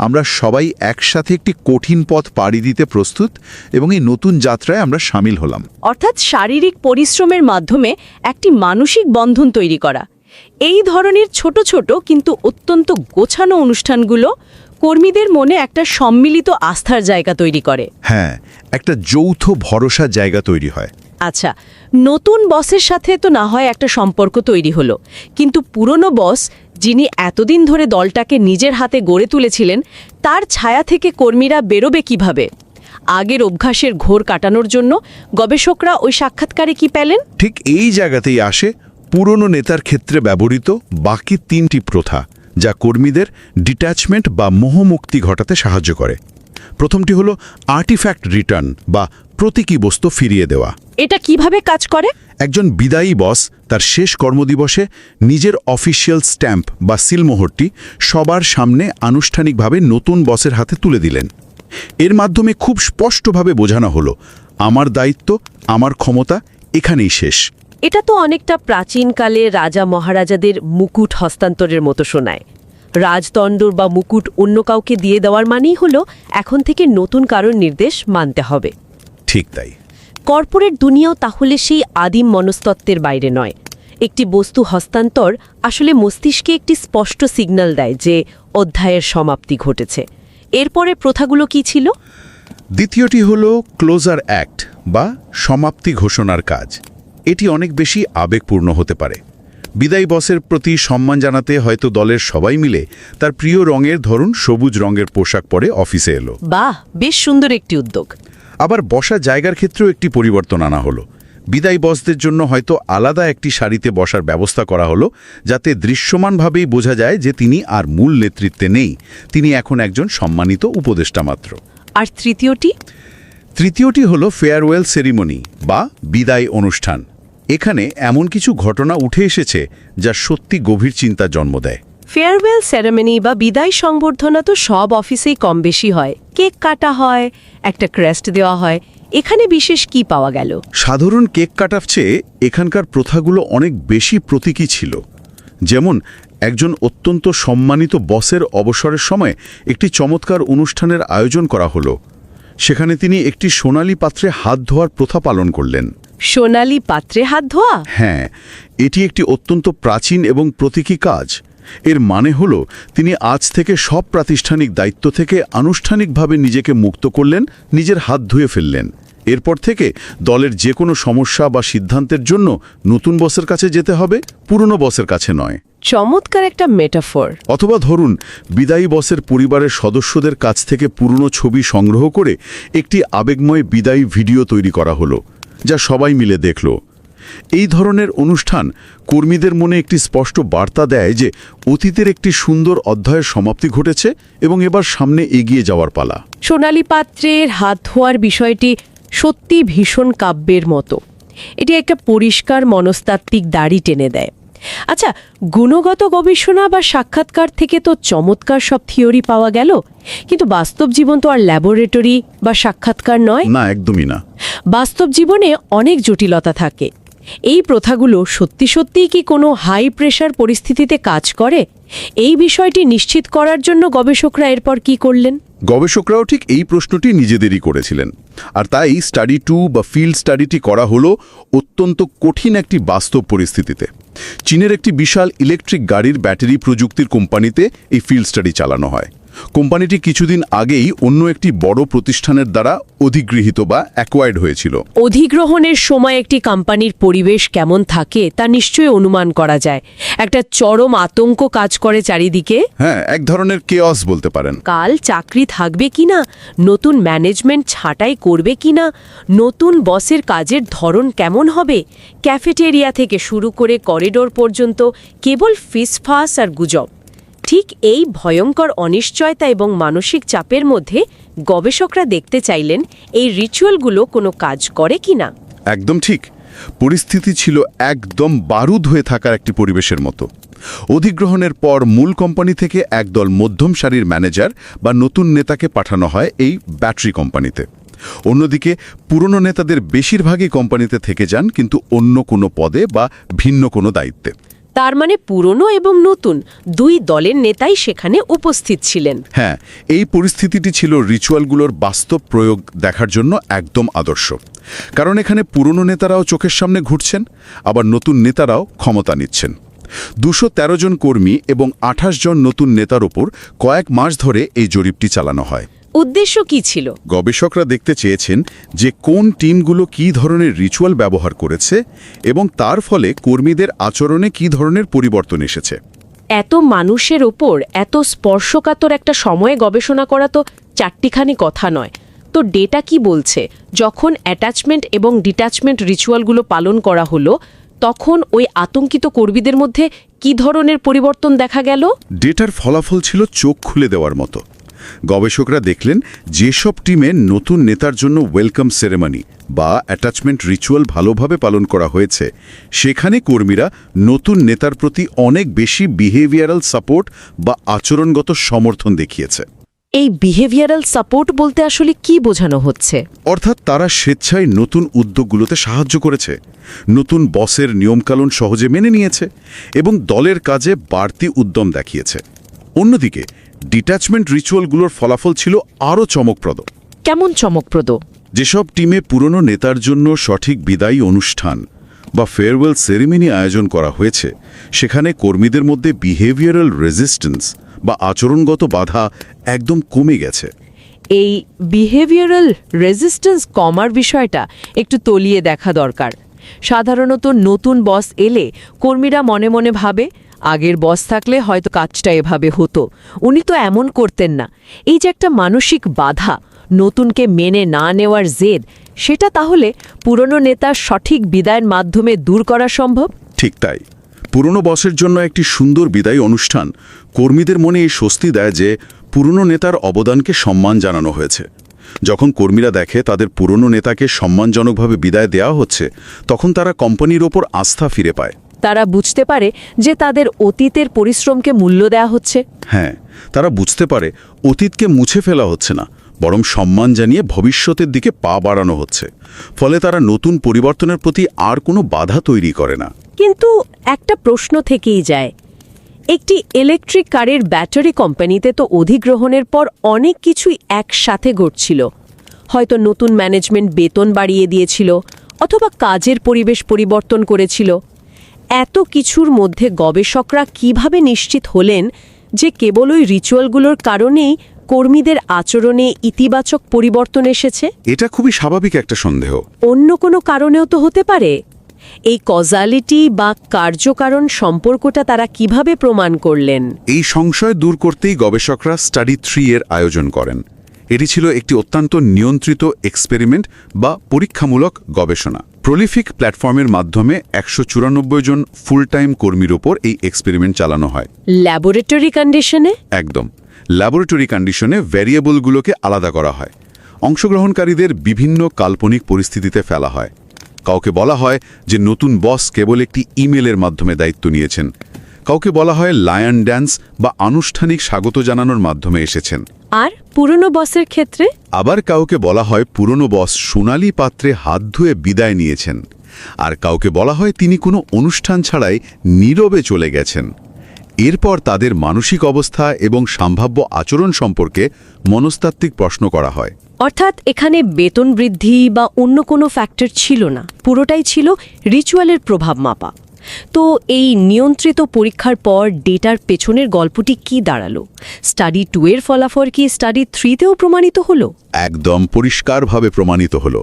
Speaker 6: আমরা সবাই একসাথে একটি কঠিন পথ পাড়ি দিতে প্রস্তুত এবং এই নতুন যাত্রায় আমরা সামিল হলাম।
Speaker 7: অর্থাৎ শারীরিক পরিশ্রমের মাধ্যমে একটি মানসিক বন্ধন তৈরি করা। এই ধরনের ছোট ছোট কিন্তু অত্যন্ত গোছানো অনুষ্ঠানগুলো কর্মীদের মনে একটা সম্মিলিত আস্থার জায়গা তৈরি করে।
Speaker 6: হ্যাঁ, একটা যৌথ ভরসার জায়গা তৈরি হয়।
Speaker 7: আচ্ছা, নতুন বসের সাথে তো না হয় একটা সম্পর্ক তৈরি হলো, কিন্তু পুরনো বস যিনি এতদিন ধরে দলটাকে নিজের হাতে গড়ে তুলেছিলেন তার ছায়া থেকে কর্মীরা বেরোবে কিভাবে? আগের অভ্যাসের ঘোর কাটানোর জন্য গবেষকরা ওই সাক্ষাৎকারে কি পেলেন?
Speaker 6: ঠিক এই জায়গাতেই আসে পুরনো নেতার ক্ষেত্রে ব্যবহৃত বাকি 3টি প্রথা, যা কর্মীদের ডিট্যাচমেন্ট বা মোহমুক্তি ঘটাতে সাহায্য করে। প্রথমটি হলো আর্টিফ্যাক্ট রিটার্ন বা প্রতীকী বস্তু ফিরিয়ে দেওয়া।
Speaker 7: এটা কিভাবে কাজ করে?
Speaker 6: একজন বিদায়ী বস তার শেষ কর্মদিবসে নিজের অফিসিয়াল স্ট্যাম্প বা সিলমোহরটি সবার সামনে আনুষ্ঠানিকভাবে নতুন বসের হাতে তুলে দিলেন। এর মাধ্যমে খুব স্পষ্টভাবে বোঝানো হলো, আমার দায়িত্ব, আমার ক্ষমতা এখানেই শেষ।
Speaker 8: এটা তো অনেকটা প্রাচীনকালে রাজা মহারাজাদের মুকুট হস্তান্তরের মতো শোনায়। রাজদণ্ডর বা মুকুট অন্য কাউকে দিয়ে দেওয়ার মানেই হলো এখন থেকে নতুন কারোর নির্দেশ মানতে হবে।
Speaker 6: ঠিক তাই।
Speaker 8: কর্পোরেট দুনিয়াও তাহলে সেই আদিম মনস্তত্ত্বের বাইরে নয়। একটি বস্তু হস্তান্তর আসলে মস্তিষ্কে একটি স্পষ্ট সিগন্যাল দেয় যে অধ্যায়ের সমাপ্তি ঘটেছে। এরপরে প্রথাগুলো কি ছিল?
Speaker 6: দ্বিতীয়টি হলো ক্লোজার অ্যাক্ট বা সমাপ্তি ঘোষণার কাজ। এটি অনেক বেশি আবেগপূর্ণ হতে পারে। বিদায়ী বসের প্রতি সম্মান জানাতে হয়তো দলের সবাই মিলে তার প্রিয় রঙের, ধরুন সবুজ রঙের পোশাক পরে অফিসে এলো।
Speaker 8: বাহ, বেশ সুন্দর একটি উদ্যোগ।
Speaker 6: আবার বসার জায়গার ক্ষেত্রেও একটি পরিবর্তন আনা হলো। বিদায়ী বসদের জন্য হয়তো আলাদা একটি সারিতে বসার ব্যবস্থা করা হলো, যাতে দৃশ্যমানভাবেই বোঝা যায় যে তিনি আর মূল নেতৃত্বে নেই, তিনি এখন একজন সম্মানিত উপদেষ্টা মাত্র।
Speaker 8: আর তৃতীয়টি
Speaker 6: হলো ফেয়ারওয়েল সেরিমনি বা বিদায় অনুষ্ঠান। এখানে এমন কিছু ঘটনা উঠে এসেছে যা সত্যি গভীর চিন্তা জন্ম দেয়।
Speaker 8: ফেয়ারওয়েল সেরেমনি বা বিদায় সংবর্ধনা তো সব অফিসেই কম বেশি হয়। কেক কাটা হয়, একটা ক্রেস্ট দেওয়া হয়। এখানে বিশেষ কি পাওয়া গেল?
Speaker 6: সাধারণ কেক কাটার চেয়ে এখানকার প্রথাগুলো অনেক বেশি প্রতীকী ছিল। যেমন একজন অত্যন্ত সম্মানিত বসের অবসরের সময় একটি চমৎকার অনুষ্ঠানের আয়োজন করা হলো। সেখানে তিনি একটি সোনালী পাত্রে হাত ধোয়ার প্রথা পালন করলেন।
Speaker 8: সোনালী পাত্রে হাত ধোয়া?
Speaker 6: হ্যাঁ, এটি একটি অত্যন্ত প্রাচীন এবং প্রতীকী কাজ।
Speaker 5: এর মানে হলো তিনি আজ থেকে সব প্রাতিষ্ঠানিক দায়িত্ব থেকে আনুষ্ঠানিকভাবে নিজেকে মুক্ত করলেন, নিজের হাত ধুয়ে ফেললেন। এরপর থেকে দলের যে কোনো সমস্যা বা সিদ্ধান্তের জন্য নতুন বসের কাছে যেতে হবে, পুরনো বসের কাছে নয়।
Speaker 4: চমৎকার একটা মেটাফর।
Speaker 5: অথবা ধরুন, বিদায়ী বসের পরিবারের সদস্যদের কাছ থেকে পুরনো ছবি সংগ্রহ করে একটি আবেগময় বিদায়ী ভিডিও তৈরি করা হলো, যা সবাই মিলে দেখল। এই ধরনের অনুষ্ঠান কর্মীদের মনে একটি স্পষ্ট বার্তা দেয় যে অতীতের একটি সুন্দর অধ্যায়ের সমাপ্তি ঘটেছে এবং এবার সামনে এগিয়ে যাওয়ার পালা।
Speaker 4: সোনালী পাত্রের হাত ধোয়ার বিষয়টি সত্যি ভীষণ কাব্যের মতো। এটি একটা পরিষ্কার মনস্তাত্ত্বিক দাড়ি টেনে দেয়। আচ্ছা, গুণগত গবেষণা বা সাক্ষাৎকার থেকে তো চমৎকার সব থিওরি পাওয়া গেল, কিন্তু বাস্তব জীবন তো আর ল্যাবরেটরি বা সাক্ষাৎকার নয়।
Speaker 5: না, একদমই না।
Speaker 4: বাস্তব জীবনে অনেক জটিলতা থাকে। এই প্রথাগুলো সত্যি সত্যিই কি কোনো হাই প্রেশার পরিস্থিতিতে কাজ করে? এই বিষয়টি নিশ্চিত করার জন্য গবেষকরা এরপর কি করলেন?
Speaker 5: গবেষকরাও ঠিক এই প্রশ্নটি নিজেদেরই করেছিলেন, আর তাই স্টাডি 2 বা ফিল্ড স্টাডিটি করা হলো অত্যন্ত কঠিন একটি বাস্তব পরিস্থিতিতে। চীনের একটি বিশাল ইলেকট্রিক গাড়ির ব্যাটারি প্রযুক্তির কোম্পানিতে এই ফিল্ড স্টাডি চালানো হয়। কোম্পানিটি কিছুদিন আগেই অন্য একটি বড় প্রতিষ্ঠানের দ্বারা অধিগৃহীত বা অ্যাকোয়ার্ড হয়েছিল।
Speaker 4: অধিগ্রহণের সময় একটি কোম্পানির পরিবেশ কেমন থাকে তা নিশ্চয়ই অনুমান করা যায়। একটা চরম আতঙ্ক কাজ করে চারিদিকে।
Speaker 5: হ্যাঁ, এক ধরনের কেয়স বলতে পারেন।
Speaker 4: কাল চাকরি থাকবে কিনা, নতুন ম্যানেজমেন্ট ছাঁটাই করবে কিনা, নতুন বসের কাজের ধরন কেমন হবে, ক্যাফেটেরিয়া থেকে শুরু করে করিডোর পর্যন্ত কেবল ফিসফাস আর গুজব। ঠিক এই ভয়ঙ্কর অনিশ্চয়তা এবং মানসিক চাপের মধ্যে গবেষকরা দেখতে চাইলেন এই রিচুয়ালগুলো কোনো কাজ করে কিনা।
Speaker 5: একদম ঠিক। পরিস্থিতি ছিল একদম বারুদ হয়ে থাকার একটি পরিবেশের মতো। অধিগ্রহণের পর মূল কোম্পানি থেকে একদল মধ্যম সারির ম্যানেজার বা নতুন নেতাকে পাঠানো হয় এই ব্যাটারি কোম্পানিতে। অন্যদিকে পুরনো নেতাদের বেশিরভাগই কোম্পানিতে থেকে যান, কিন্তু অন্য কোনো পদে বা ভিন্ন কোনো দায়িত্বে।
Speaker 4: তার মানে পুরনো এবং নতুন দুই দলের নেতাই সেখানে উপস্থিত ছিলেন।
Speaker 5: হ্যাঁ, এই পরিস্থিতিটি ছিল রিচুয়ালগুলোর বাস্তব প্রয়োগ দেখার জন্য একদম আদর্শ। কারণ এখানে পুরনো নেতারাও চোখের সামনে ঘুরছেন, আবার নতুন নেতারাও ক্ষমতা নিচ্ছেন। 213 জন কর্মী এবং 28 জন নতুন নেতার ওপর কয়েক মাস ধরে এই জরিপটি চালানো হয়।
Speaker 4: উদ্দেশ্য কি ছিল?
Speaker 5: গবেষকরা দেখতে চেয়েছেন যে কোন টিমগুলো কী ধরনের রিচুয়াল ব্যবহার করেছে এবং তার ফলে কর্মীদের আচরণে কী ধরনের পরিবর্তন এসেছে।
Speaker 4: এত মানুষের ওপর এত স্পর্শকাতর একটা সময়ে গবেষণা করা তো চারটিখানি কথা নয়। তো ডেটা কি বলছে? যখন অ্যাটাচমেন্ট এবং ডিট্যাচমেন্ট রিচুয়ালগুলো পালন করা হলো, তখন ওই আতঙ্কিত কর্মীদের মধ্যে কি ধরনের পরিবর্তন দেখা গেল?
Speaker 5: ডেটার ফলাফল ছিল চোখ খুলে দেওয়ার মতো। গবেষকরা দেখলেন যেসব টিমে নতুন নেতার জন্য ওয়েলকাম সেরেমনি বা অ্যাটাচমেন্ট রিচুয়াল ভালোভাবে পালন করা হয়েছে, সেখানে কর্মীরা নতুন নেতার প্রতি অনেক বেশি বিহেভিয়ারাল সাপোর্ট বা আচরণগত সমর্থন দেখিয়েছে।
Speaker 4: এই বিহেভিয়ারাল সাপোর্ট বলতে আসলে কি বোঝানো হচ্ছে?
Speaker 5: অর্থাৎ তারা স্বেচ্ছায় নতুন উদ্যোগগুলোতে সাহায্য করেছে, নতুন বসের নিয়মকানুন সহজে মেনে নিয়েছে এবং দলের কাজে বাড়তি উদ্যম দেখিয়েছে। অন্যদিকে ডিট্যাচমেন্ট রিচুয়ালগুলোর ফলাফল ছিল আরও চমকপ্রদ।
Speaker 4: কেমন চমকপ্রদ?
Speaker 5: যেসব টিমে পুরনো নেতার জন্য সঠিক বিদায়ী অনুষ্ঠান বা ফেয়ারওয়েল সেরিমনি আয়োজন করা হয়েছে, সেখানে কর্মীদের মধ্যে বিহেভিয়ারাল রেজিস্ট্যান্স বা আচরণগত বাধা একদম কমে গেছে।
Speaker 4: এই বিহেভিয়ারাল রেজিস্ট্যান্স কমার বিষয়টা একটু তলিয়ে দেখা দরকার। সাধারণত নতুন বস এলে কর্মীরা মনে মনে ভাবে, আগের বস থাকলে হয়তো কাজটা এভাবে হতো, উনি তো এমন করতেন না। এই যে একটা মানসিক বাধা, নতুনকে মেনে না নেওয়ার জেদ, সেটা তাহলে পুরনো নেতার সঠিক বিদায়ের মাধ্যমে দূর করা সম্ভব?
Speaker 5: ঠিক তাই। পুরনো বসের জন্য একটি সুন্দর বিদায়ী অনুষ্ঠান কর্মীদের মনে এই স্বস্তি দেয় যে পুরনো নেতার অবদানকে সম্মান জানানো হয়েছে। যখন কর্মীরা দেখে তাদের পুরনো নেতাকে সম্মানজনকভাবে বিদায় দেওয়া হচ্ছে, তখন তারা কোম্পানির ওপর আস্থা ফিরে পায়।
Speaker 4: তারা বুঝতে পারে যে তাদের অতীতের পরিশ্রমকে মূল্য দেওয়া হচ্ছে।
Speaker 5: হ্যাঁ, তারা বুঝতে পারে অতীতকে মুছে ফেলা হচ্ছে না, বরং সম্মান জানিয়ে ভবিষ্যতের দিকে পা বাড়ানো হচ্ছে। ফলে তারা নতুন পরিবর্তনের প্রতি আর কোনো বাধা তৈরি করে না।
Speaker 4: কিন্তু একটা প্রশ্ন থেকেই যায়, একটি ইলেকট্রিক কারের ব্যাটারি কোম্পানিতে তো অধিগ্রহণের পর অনেক কিছুই একসাথে ঘটছিল। হয়তো নতুন ম্যানেজমেন্ট বেতন বাড়িয়ে দিয়েছিল, অথবা কাজের পরিবেশ পরিবর্তন করেছিল।
Speaker 8: এত কিছুর মধ্যে গবেষকরা কিভাবে নিশ্চিত হলেন যে কেবল ওই রিচুয়ালগুলোর কারণেই কর্মীদের আচরণে ইতিবাচক পরিবর্তন এসেছে?
Speaker 6: এটা খুবই স্বাভাবিক একটা সন্দেহ।
Speaker 8: অন্য কোনো কারণেও তো হতে পারে। এই কজালিটি বা কার্যকারণ সম্পর্কটা তারা কিভাবে প্রমাণ করলেন?
Speaker 6: এই সংশয় দূর করতেই গবেষকরা স্টাডি 3 এর আয়োজন করেন। এটি ছিল একটি অত্যন্ত নিয়ন্ত্রিত এক্সপেরিমেন্ট বা পরীক্ষামূলক গবেষণা। প্রলিফিক প্ল্যাটফর্মের মাধ্যমে 194 জন ফুল টাইম কর্মীর ওপর এই এক্সপেরিমেন্ট চালানো হয়।
Speaker 8: ল্যাবরেটরি কন্ডিশনে?
Speaker 6: একদম। ল্যাবরেটরি কন্ডিশনে ভ্যারিয়েবলগুলোকে আলাদা করা হয়। অংশগ্রহণকারীদের বিভিন্ন কাল্পনিক পরিস্থিতিতে ফেলা হয়। কাউকে বলা হয় যে নতুন বস কেবল একটি ইমেলের মাধ্যমে দায়িত্ব নিয়েছেন। কাউকে বলা হয় লায়ন ড্যান্স বা আনুষ্ঠানিক স্বাগত জানানোর মাধ্যমে এসেছেন।
Speaker 8: আর পুরনো বসের ক্ষেত্রে?
Speaker 6: আবার কাউকে বলা হয় পুরনো বস সোনালী পাত্রে হাত ধুয়ে বিদায় নিয়েছেন। আর কাউকে বলা হয় তিনি কোনো অনুষ্ঠান ছাড়াই নীরবে চলে গেছেন। এরপর তাদের মানসিক অবস্থা এবং সম্ভাব্য আচরণ সম্পর্কে মনস্তাত্ত্বিক প্রশ্ন করা হয়।
Speaker 8: অর্থাৎ এখানে বেতন বৃদ্ধি বা অন্য কোনো ফ্যাক্টর ছিল না, পুরোটাই ছিল রিচুয়ালের প্রভাব মাপা। তো এই নিয়ন্ত্রিত পরীক্ষার পর ডেটার পেছনের গল্পটি কি দাঁড়ালো? স্টাডি 2 এর ফলাফল কি স্টাডি 3তেও প্রমাণিত হলো?
Speaker 6: একদম পরিষ্কারভাবে প্রমাণিত হলো।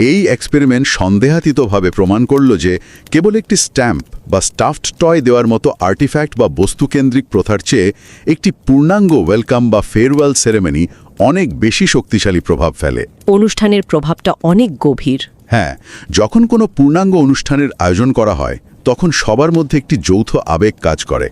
Speaker 6: এই এক্সপেরিমেন্ট সন্দেহাতীতভাবে প্রমাণ করল যে কেবল একটি স্ট্যাম্প বা স্টাফড টয় দেওয়ার মতো আর্টিফ্যাক্ট বা বস্তুকেন্দ্রিক প্রথার চেয়ে একটি পূর্ণাঙ্গ ওয়েলকাম বা ফেয়ারওয়েল সেরেমনি অনেক বেশি শক্তিশালী প্রভাব ফেলে।
Speaker 8: অনুষ্ঠানের প্রভাবটা অনেক গভীর।
Speaker 6: হ্যাঁ, যখন কোনো পূর্ণাঙ্গ অনুষ্ঠানের আয়োজন করা হয় তখন সবার মধ্যে একটি যৌথ আবেগ কাজ করে।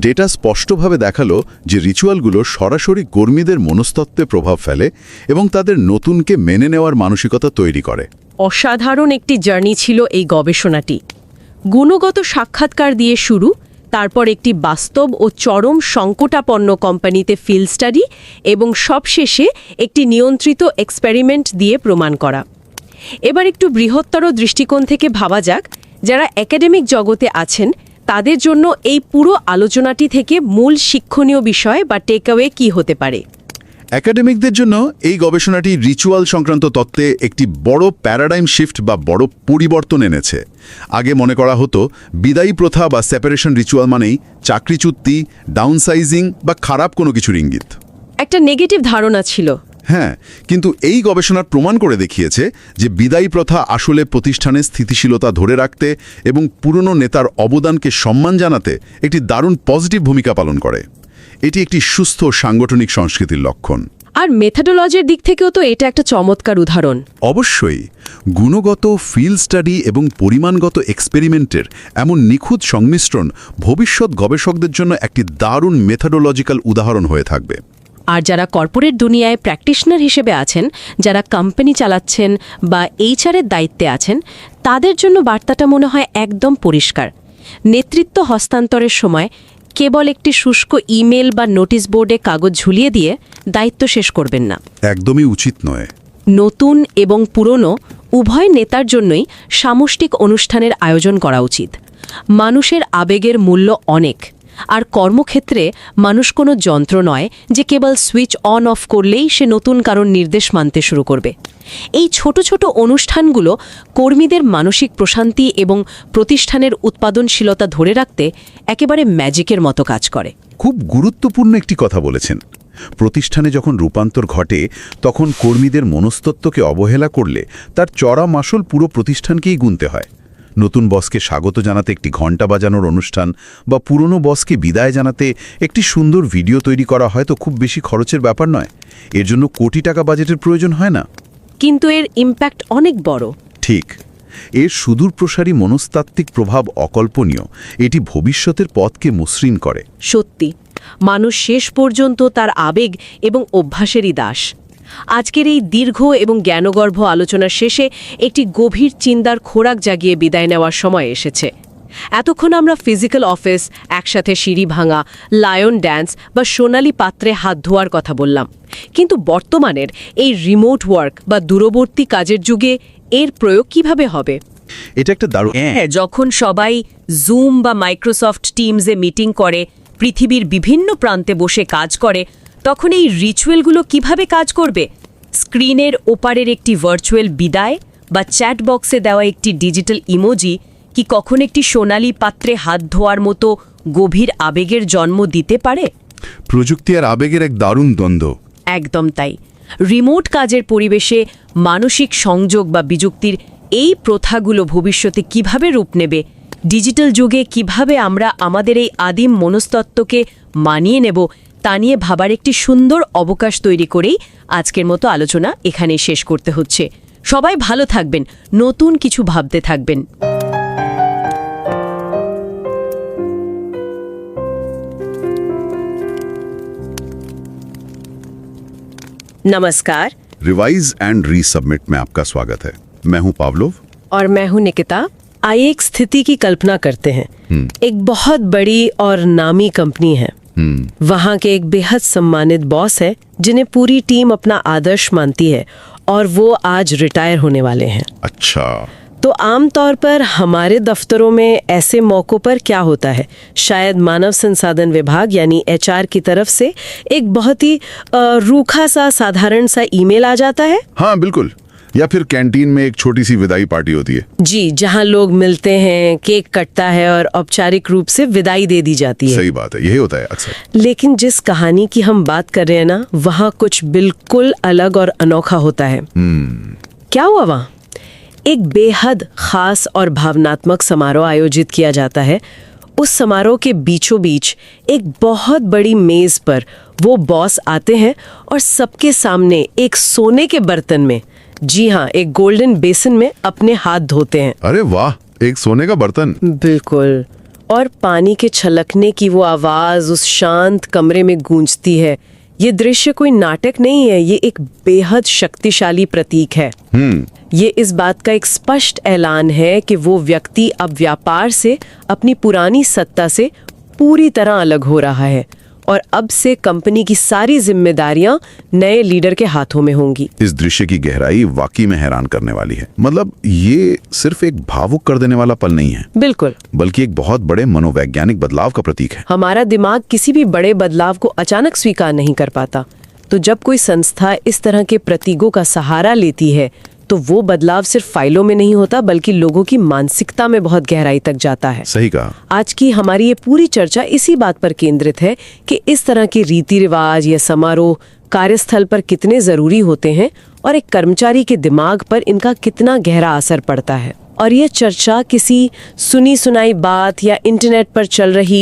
Speaker 6: ডেটা স্পষ্টভাবে দেখালো যে রিচুয়ালগুলো সরাসরি কর্মীদের মনস্তত্ত্বে প্রভাব ফেলে এবং তাদের নতুনকে মেনে নেওয়ার মানসিকতা তৈরি করে।
Speaker 8: অসাধারণ একটি জার্নি ছিল এই গবেষণাটি। গুণগত সাক্ষাৎকার দিয়ে শুরু, তারপর একটি বাস্তব ও চরম সংকটাপন্ন কোম্পানিতে ফিল্ড স্টাডি এবং সবশেষে একটি নিয়ন্ত্রিত এক্সপেরিমেন্ট দিয়ে প্রমাণ করা। এবার একটু বৃহত্তর দৃষ্টিকোণ থেকে ভাবা যাক, যারা একাডেমিক জগতে আছেন তাদের জন্য এই পুরো আলোচনাটি থেকে মূল শিক্ষণীয় বিষয় বা টেকঅ্যাওয়ে কি হতে পারে?
Speaker 6: একাডেমিকদের জন্য এই গবেষণাটি রিচুয়াল সংক্রান্ত তত্ত্বে একটি বড় প্যারাডাইম শিফট বা বড় পরিবর্তন এনেছে। আগে মনে করা হতো বিদায়ী প্রথা বা সেপারেশন রিচুয়াল মানেই চাকরিচ্যুতি, ডাউনসাইজিং বা খারাপ কোনো কিছুর ইঙ্গিত।
Speaker 8: একটা নেগেটিভ ধারণা ছিল।
Speaker 6: হ্যাঁ, কিন্তু এই গবেষণার প্রমাণ করে দেখিয়েছে যে বিদায়ী প্রথা আসলে প্রতিষ্ঠানের স্থিতিশীলতা ধরে রাখতে এবং পুরনো নেতার অবদানকে সম্মান জানাতে একটি দারুণ পজিটিভ ভূমিকা পালন করে। এটি একটি সুস্থ সাংগঠনিক সংস্কৃতির লক্ষণ।
Speaker 8: আর মেথডোলজির দিক থেকেও তো এটা একটা চমৎকার উদাহরণ।
Speaker 6: অবশ্যই, গুণগত ফিল্ড স্টাডি এবং পরিমাণগত এক্সপেরিমেন্টের এমন নিখুঁত সংমিশ্রণ ভবিষ্যৎ গবেষকদের জন্য একটি দারুণ মেথডোলজিক্যাল উদাহরণ হয়ে থাকবে।
Speaker 8: আর যারা কর্পোরেট দুনিয়ায় প্র্যাকটিশনার হিসেবে আছেন, যারা কোম্পানি চালাচ্ছেন বা এইচআরের দায়িত্বে আছেন, তাদের জন্য বার্তাটা মনে হয় একদম পরিষ্কার। নেতৃত্ব হস্তান্তরের সময় কেবল একটি শুষ্ক ইমেল বা নোটিশ বোর্ডে কাগজ ঝুলিয়ে দিয়ে দায়িত্ব শেষ করবেন না।
Speaker 6: একদমই উচিত নয়।
Speaker 8: নতুন এবং পুরনো উভয় নেতার জন্যই সামষ্টিক অনুষ্ঠানের আয়োজন করা উচিত। মানুষের আবেগের মূল্য অনেক, আর কর্মক্ষেত্রে মানুষ কোনো যন্ত্র নয় যে কেবল সুইচ অন অফ করলেই সে নতুন কারণ নির্দেশ মানতে শুরু করবে। এই ছোট ছোট অনুষ্ঠানগুলো কর্মীদের মানসিক প্রশান্তি এবং প্রতিষ্ঠানের উৎপাদনশীলতা ধরে রাখতে একেবারে ম্যাজিকের মতো কাজ করে।
Speaker 6: খুব গুরুত্বপূর্ণ একটি কথা বলেছেন। প্রতিষ্ঠানে যখন রূপান্তর ঘটে তখন কর্মীদের মনস্তত্ত্বকে অবহেলা করলে তার চড়া মাসল পুরো প্রতিষ্ঠানকেই গুনতে হয়। নতুন বসকে স্বাগত জানাতে একটি ঘণ্টা বাজানোর অনুষ্ঠান বা পুরনো বসকে বিদায় জানাতে একটি সুন্দর ভিডিও তৈরি করা হয়তো খুব বেশি খরচের ব্যাপার নয়। এর জন্য কোটি টাকা বাজেটের প্রয়োজন হয় না,
Speaker 8: কিন্তু এর ইম্প্যাক্ট অনেক বড়।
Speaker 6: ঠিক, এর সুদূরপ্রসারী মনস্তাত্ত্বিক প্রভাব অকল্পনীয়। এটি ভবিষ্যতের পথকে মসৃণ করে।
Speaker 8: সত্যি, মানুষ শেষ পর্যন্ত তার আবেগ এবং অভ্যাসেরই দাস। আজকের এই দীর্ঘ এবং জ্ঞানগর্ভ আলোচনার শেষে একটি গভীর চিন্তার খোরাক জাগিয়ে বিদায় নেওয়ার সময় এসেছে। এতক্ষণ আমরা ফিজিক্যাল অফিস, একসাথে সিঁড়ি ভাঙা, লায়ন ড্যান্স বা সোনালী পাত্রে হাত ধোয়ার কথা বললাম, কিন্তু বর্তমানের এই রিমোট ওয়ার্ক বা দূরবর্তী কাজের যুগে এর প্রয়োগ কিভাবে হবে?
Speaker 6: এটা একটা দারুণ।
Speaker 8: যখন সবাই জুম বা মাইক্রোসফট টিমসে মিটিং করে, পৃথিবীর বিভিন্ন প্রান্তে বসে কাজ করে, তখন এই রিচুয়ালগুলো কিভাবে কাজ করবে? স্ক্রিনের ওপারের একটি ভার্চুয়াল বিদায় বা চ্যাট বক্সে দেওয়া একটি ডিজিটাল ইমোজি
Speaker 7: কি কখন একটি সোনালী পাত্রে হাত ধোয়ার মতো গভীর আবেগের জন্ম দিতে পারে?
Speaker 6: প্রযুক্তি আর আবেগের এক দারুণ দ্বন্দ্ব।
Speaker 7: একদম তাই। রিমোট কাজের পরিবেশে মানসিক সংযোগ বা বিযুক্তির এই প্রথাগুলো ভবিষ্যতে কিভাবে রূপ নেবে, ডিজিটাল যুগে কিভাবে আমরা আমাদের এই আদিম মনস্তত্ত্বকে মানিয়ে নেব, তা নিয়ে ভাবার একটি সুন্দর অবকাশ তৈরি করেই আজকের মতো আলোচনা এখানেই শেষ করতে হচ্ছে। সবাই ভালো থাকবেন, নতুন কিছু ভাবতে থাকবেন।
Speaker 8: नमस्कार।
Speaker 6: रिवाइज एंड रीसबमिट में आपका स्वागत है। मैं हूं पावलोव।
Speaker 8: और मैं हूं निकिता। आइए एक स्थिति की कल्पना करते हैं। एक बहुत बड़ी और नामी कंपनी है। वहां के एक बेहद सम्मानित बॉस है जिन्हें पूरी टीम अपना आदर्श मानती है और वो आज रिटायर होने वाले हैं।
Speaker 6: अच्छा,
Speaker 8: तो आमतौर पर हमारे दफ्तरों में ऐसे मौक़ों पर क्या होता है, शायद मानव संसाधन विभाग यानी एचआर की तरफ से एक बहुत ही रूखा सा साधारण सा ईमेल आ जाता है।
Speaker 6: हाँ बिल्कुल। या फिर कैंटीन में एक छोटी सी विदाई पार्टी होती है।
Speaker 8: जी, जहां लोग मिलते हैं, केक कटता है और औपचारिक रूप से विदाई दे दी जाती है।
Speaker 6: सही बात है, यही होता है अक्सर।
Speaker 8: लेकिन जिस कहानी की हम बात कर रहे हैं ना, वहाँ कुछ बिल्कुल अलग और अनोखा होता है। क्या हुआ वहाँ? एक बेहद खास और भावनात्मक समारोह आयोजित किया जाता है। उस समारोह के बीचों बीच एक बहुत बड़ी मेज पर वो बॉस आते हैं और सबके सामने एक सोने के बर्तन में, जी हाँ, एक गोल्डन बेसिन में अपने हाथ धोते हैं।
Speaker 6: अरे वाह, एक सोने का बर्तन।
Speaker 8: बिल्कुल। और पानी के छलकने की वो आवाज उस शांत कमरे में गूंजती है। ये दृश्य कोई नाटक नहीं है, ये एक बेहद शक्तिशाली प्रतीक है। ये इस बात का एक स्पष्ट ऐलान है कि वो व्यक्ति अब व्यापार से, अपनी पुरानी सत्ता से पूरी तरह अलग हो रहा है और अब से कंपनी की सारी जिम्मेदारियां नए लीडर के हाथों में होंगी।
Speaker 6: इस दृश्य की गहराई वाकई में हैरान करने वाली है। मतलब ये सिर्फ एक भावुक कर देने वाला पल नहीं है,
Speaker 8: बिल्कुल,
Speaker 6: बल्कि एक बहुत बड़े मनोवैज्ञानिक बदलाव का प्रतीक है।
Speaker 8: हमारा दिमाग किसी भी बड़े बदलाव को अचानक स्वीकार नहीं कर पाता, तो जब कोई संस्था इस तरह के प्रतीकों का सहारा लेती है तो वो बदलाव सिर्फ फाइलों में नहीं होता, बल्कि लोगों की मानसिकता में बहुत गहराई तक जाता है।
Speaker 6: सही कहा।
Speaker 8: आज की हमारी ये पूरी चर्चा इसी बात पर केंद्रित है कि इस तरह के रीति रिवाज या समारोह कार्यस्थल पर कितने जरूरी होते हैं और एक कर्मचारी के दिमाग पर इनका कितना गहरा असर पड़ता है। और ये चर्चा किसी सुनी सुनाई बात या इंटरनेट पर चल रही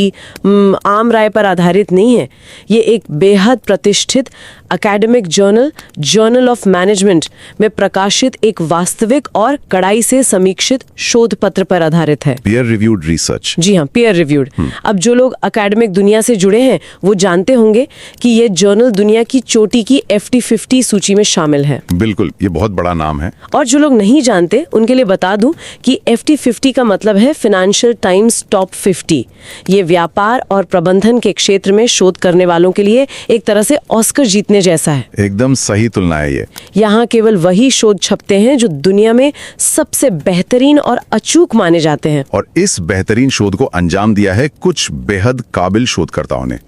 Speaker 8: आम राय पर आधारित नहीं है। ये एक बेहद प्रतिष्ठित एकेडमिक जर्नल ऑफ मैनेजमेंट में प्रकाशित एक वास्तविक और कड़ाई से समीक्षित शोध पत्र पर आधारित है।
Speaker 6: Peer reviewed research.
Speaker 8: जी हाँ, पीयर रिव्यूड। अब जो लोग एकेडमिक दुनिया से जुड़े हैं वो जानते होंगे कि ये जर्नल दुनिया की चोटी की FT 50 सूची में शामिल है।
Speaker 6: बिल्कुल, ये बहुत बड़ा नाम है।
Speaker 8: और जो लोग नहीं जानते उनके लिए बता दूं कि FT 50 का मतलब है फाइनेंशियल टाइम्स टॉप 50। ये व्यापार और प्रबंधन के क्षेत्र में शोध करने वालों के लिए एक तरह से ऑस्कर जीतने जैसा है।
Speaker 6: एकदम सही तुलना है ये।
Speaker 8: यहाँ केवल वही शोध छपते हैं जो दुनिया में सबसे बेहतरीन और अचूक माने जाते हैं।
Speaker 6: और इस बेहतरीन शोध को अंजाम दिया है कुछ बेहद काबिल शोधकर्ताओं ने।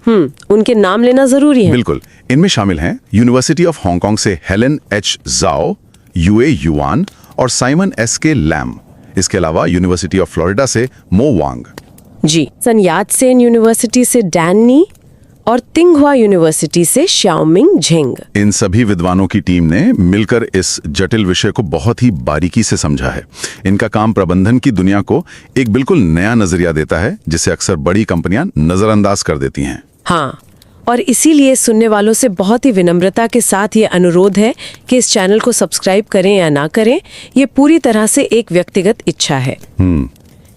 Speaker 8: उनके नाम लेना जरूरी है।
Speaker 6: बिल्कुल। इनमें शामिल हैं यूनिवर्सिटी ऑफ हांगकांग से Helen H. Zhao, UA Yuan और साइमन S.K. लैम। इसके अलावा यूनिवर्सिटी ऑफ फ्लोरिडा से मो वांग।
Speaker 8: जी, सन यात सेन यूनिवर्सिटी से डैन नी और तिंगहुआ यूनिवर्सिटी से श्याओमिंग झेंग।
Speaker 6: इन सभी विद्वानों की टीम ने मिलकर इस जटिल विषय को बहुत ही बारीकी से समझा है। इनका काम प्रबंधन की दुनिया को एक बिल्कुल नया नजरिया देता है, जिसे अक्सर बड़ी कंपनियां नजरअंदाज कर देती हैं।
Speaker 8: हाँ, और इसीलिए सुनने वालों से बहुत ही विनम्रता के साथ ये अनुरोध है कि इस चैनल को सब्सक्राइब करें या ना करें, ये पूरी तरह से एक व्यक्तिगत इच्छा है।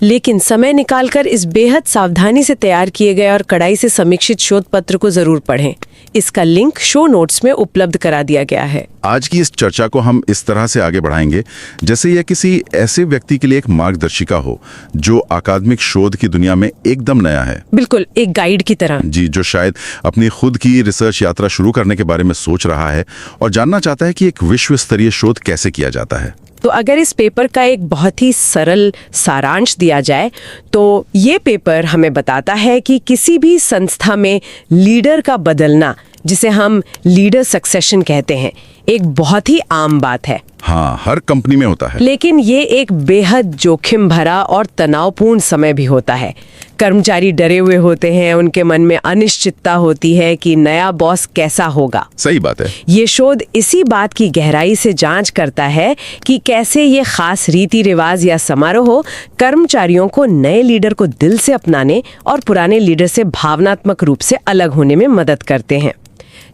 Speaker 8: लेकिन समय निकालकर इस बेहद सावधानी से तैयार किए गए और कड़ाई से समीक्षित शोध पत्र को जरूर पढ़ें। इसका लिंक शो नोट्स में उपलब्ध करा दिया गया है।
Speaker 6: आज की इस चर्चा को हम इस तरह से आगे बढ़ाएंगे जैसे यह किसी ऐसे व्यक्ति के लिए एक मार्गदर्शिका हो जो अकादमिक शोध की दुनिया में एकदम नया है।
Speaker 8: बिल्कुल, एक गाइड की तरह।
Speaker 6: जी, जो शायद अपनी खुद की रिसर्च यात्रा शुरू करने के बारे में सोच रहा है और जानना चाहता है कि एक विश्व स्तरीय शोध कैसे किया जाता है।
Speaker 8: तो अगर इस पेपर का एक बहुत ही सरल सारांश दिया जाए तो ये पेपर हमें बताता है कि किसी भी संस्था में लीडर का बदलना, जिसे हम लीडर सक्सेशन कहते हैं, एक बहुत ही आम बात है।
Speaker 6: हाँ, हर कंपनी में होता है।
Speaker 4: लेकिन ये एक बेहद जोखिम भरा और तनावपूर्ण समय भी होता है। कर्मचारी डरे हुए होते हैं, उनके मन में अनिश्चितता होती है कि नया बॉस कैसा होगा।
Speaker 6: सही बात है।
Speaker 4: ये शोध इसी बात की गहराई से जांच करता है कि कैसे ये खास रीति रिवाज या समारोह कर्मचारियों को नए लीडर को दिल से अपनाने और पुराने लीडर से भावनात्मक रूप से अलग होने में मदद करते हैं।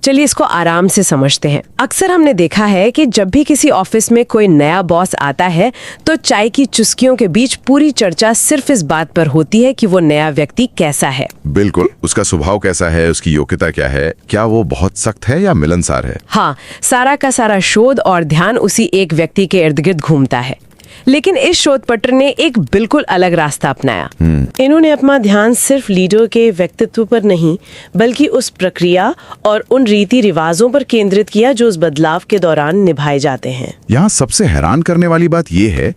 Speaker 4: चलिए इसको आराम से समझते हैं। अक्सर हमने देखा है कि जब भी किसी ऑफिस में कोई नया बॉस आता है तो चाय की चुस्कियों के बीच पूरी चर्चा सिर्फ इस बात पर होती है कि वो नया व्यक्ति कैसा है।
Speaker 6: बिल्कुल, उसका स्वभाव कैसा है, उसकी योग्यता क्या है, क्या वो बहुत सख्त है या मिलनसार है।
Speaker 4: हाँ, सारा का सारा शोध और ध्यान उसी एक व्यक्ति के इर्द गिर्द घूमता है। लेकिन इस शोध पत्र ने एक बिल्कुल अलग रास्ता अपनाया। इन्होंने अपना ध्यान सिर्फ लीडर के व्यक्तित्व पर नहीं, बल्कि उस प्रक्रिया और उन रीति रिवाजों पर केंद्रित किया जो उस बदलाव के दौरान निभाए जाते हैं।
Speaker 6: यहाँ सबसे हैरान करने वाली बात यह है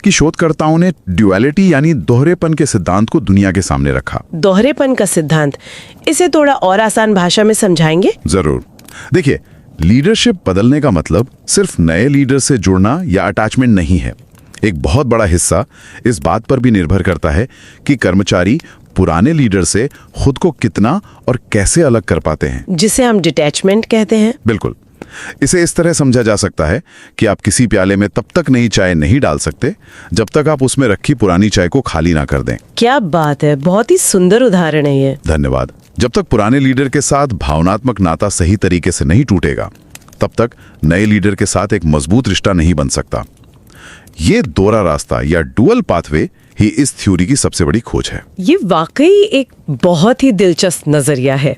Speaker 6: कि शोधकर्ताओं ने ड्युअलिटी यानी दोहरेपन के सिद्धांत को दुनिया के सामने रखा।
Speaker 4: दोहरेपन का सिद्धांत, इसे थोड़ा और आसान भाषा में समझाएंगे?
Speaker 6: जरूर। देखिए, लीडरशिप बदलने का मतलब सिर्फ नए लीडर से जुड़ना या अटैचमेंट नहीं है। एक बहुत बड़ा हिस्सा इस बात पर भी निर्भर करता है कि कर्मचारी पुराने लीडर से खुद को कितना और कैसे अलग कर पाते हैं,
Speaker 4: जिसे हम डिटैचमेंट कहते हैं।
Speaker 6: बिल्कुल। इसे इस तरह समझा जा सकता है कि आप किसी प्याले में तब तक नई चाय नहीं डाल सकते जब तक आप उसमें रखी पुरानी चाय को खाली ना कर दें।
Speaker 4: क्या बात है, बहुत ही सुंदर उदाहरण है ये।
Speaker 6: धन्यवाद। जब तक पुराने लीडर के साथ भावनात्मक नाता सही तरीके से नहीं टूटेगा, तब तक नए लीडर के साथ एक मजबूत रिश्ता नहीं बन सकता। ये दोहरा रास्ता या डुअल पाथवे ही इस थ्योरी की सबसे बड़ी खोज है।
Speaker 4: ये वाकई एक बहुत ही दिलचस्प नजरिया है।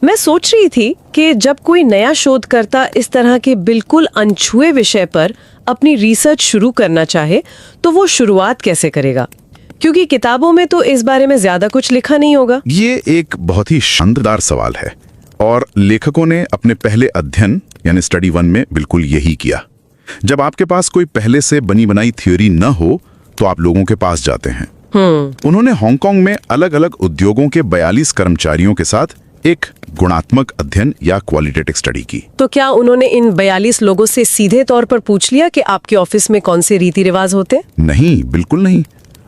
Speaker 4: मैं सोच रही थी कि जब कोई नया शोधकर्ता इस तरह के बिल्कुल अनछुए विषय पर अपनी रिसर्च शुरू करना चाहे तो वो शुरुआत कैसे करेगा, क्योंकि किताबों में तो इस बारे में ज्यादा कुछ लिखा नहीं होगा।
Speaker 6: ये एक बहुत ही शानदार सवाल है और लेखकों ने अपने पहले अध्ययन यानी स्टडी 1 में बिल्कुल यही किया। जब आपके पास कोई पहले से बनी बनाई थ्योरी न हो तो आप लोगों के पास जाते हैं। उन्होंने हांगकांग में अलग अलग उद्योगों के 42 कर्मचारियों के साथ एक गुणात्मक अध्ययन या क्वालिटेटिव स्टडी की।
Speaker 4: तो क्या उन्होंने इन 42 लोगों से सीधे तौर पर पूछ लिया कि आपके ऑफिस में कौन से रीति रिवाज होते?
Speaker 6: नहीं, बिल्कुल नहीं।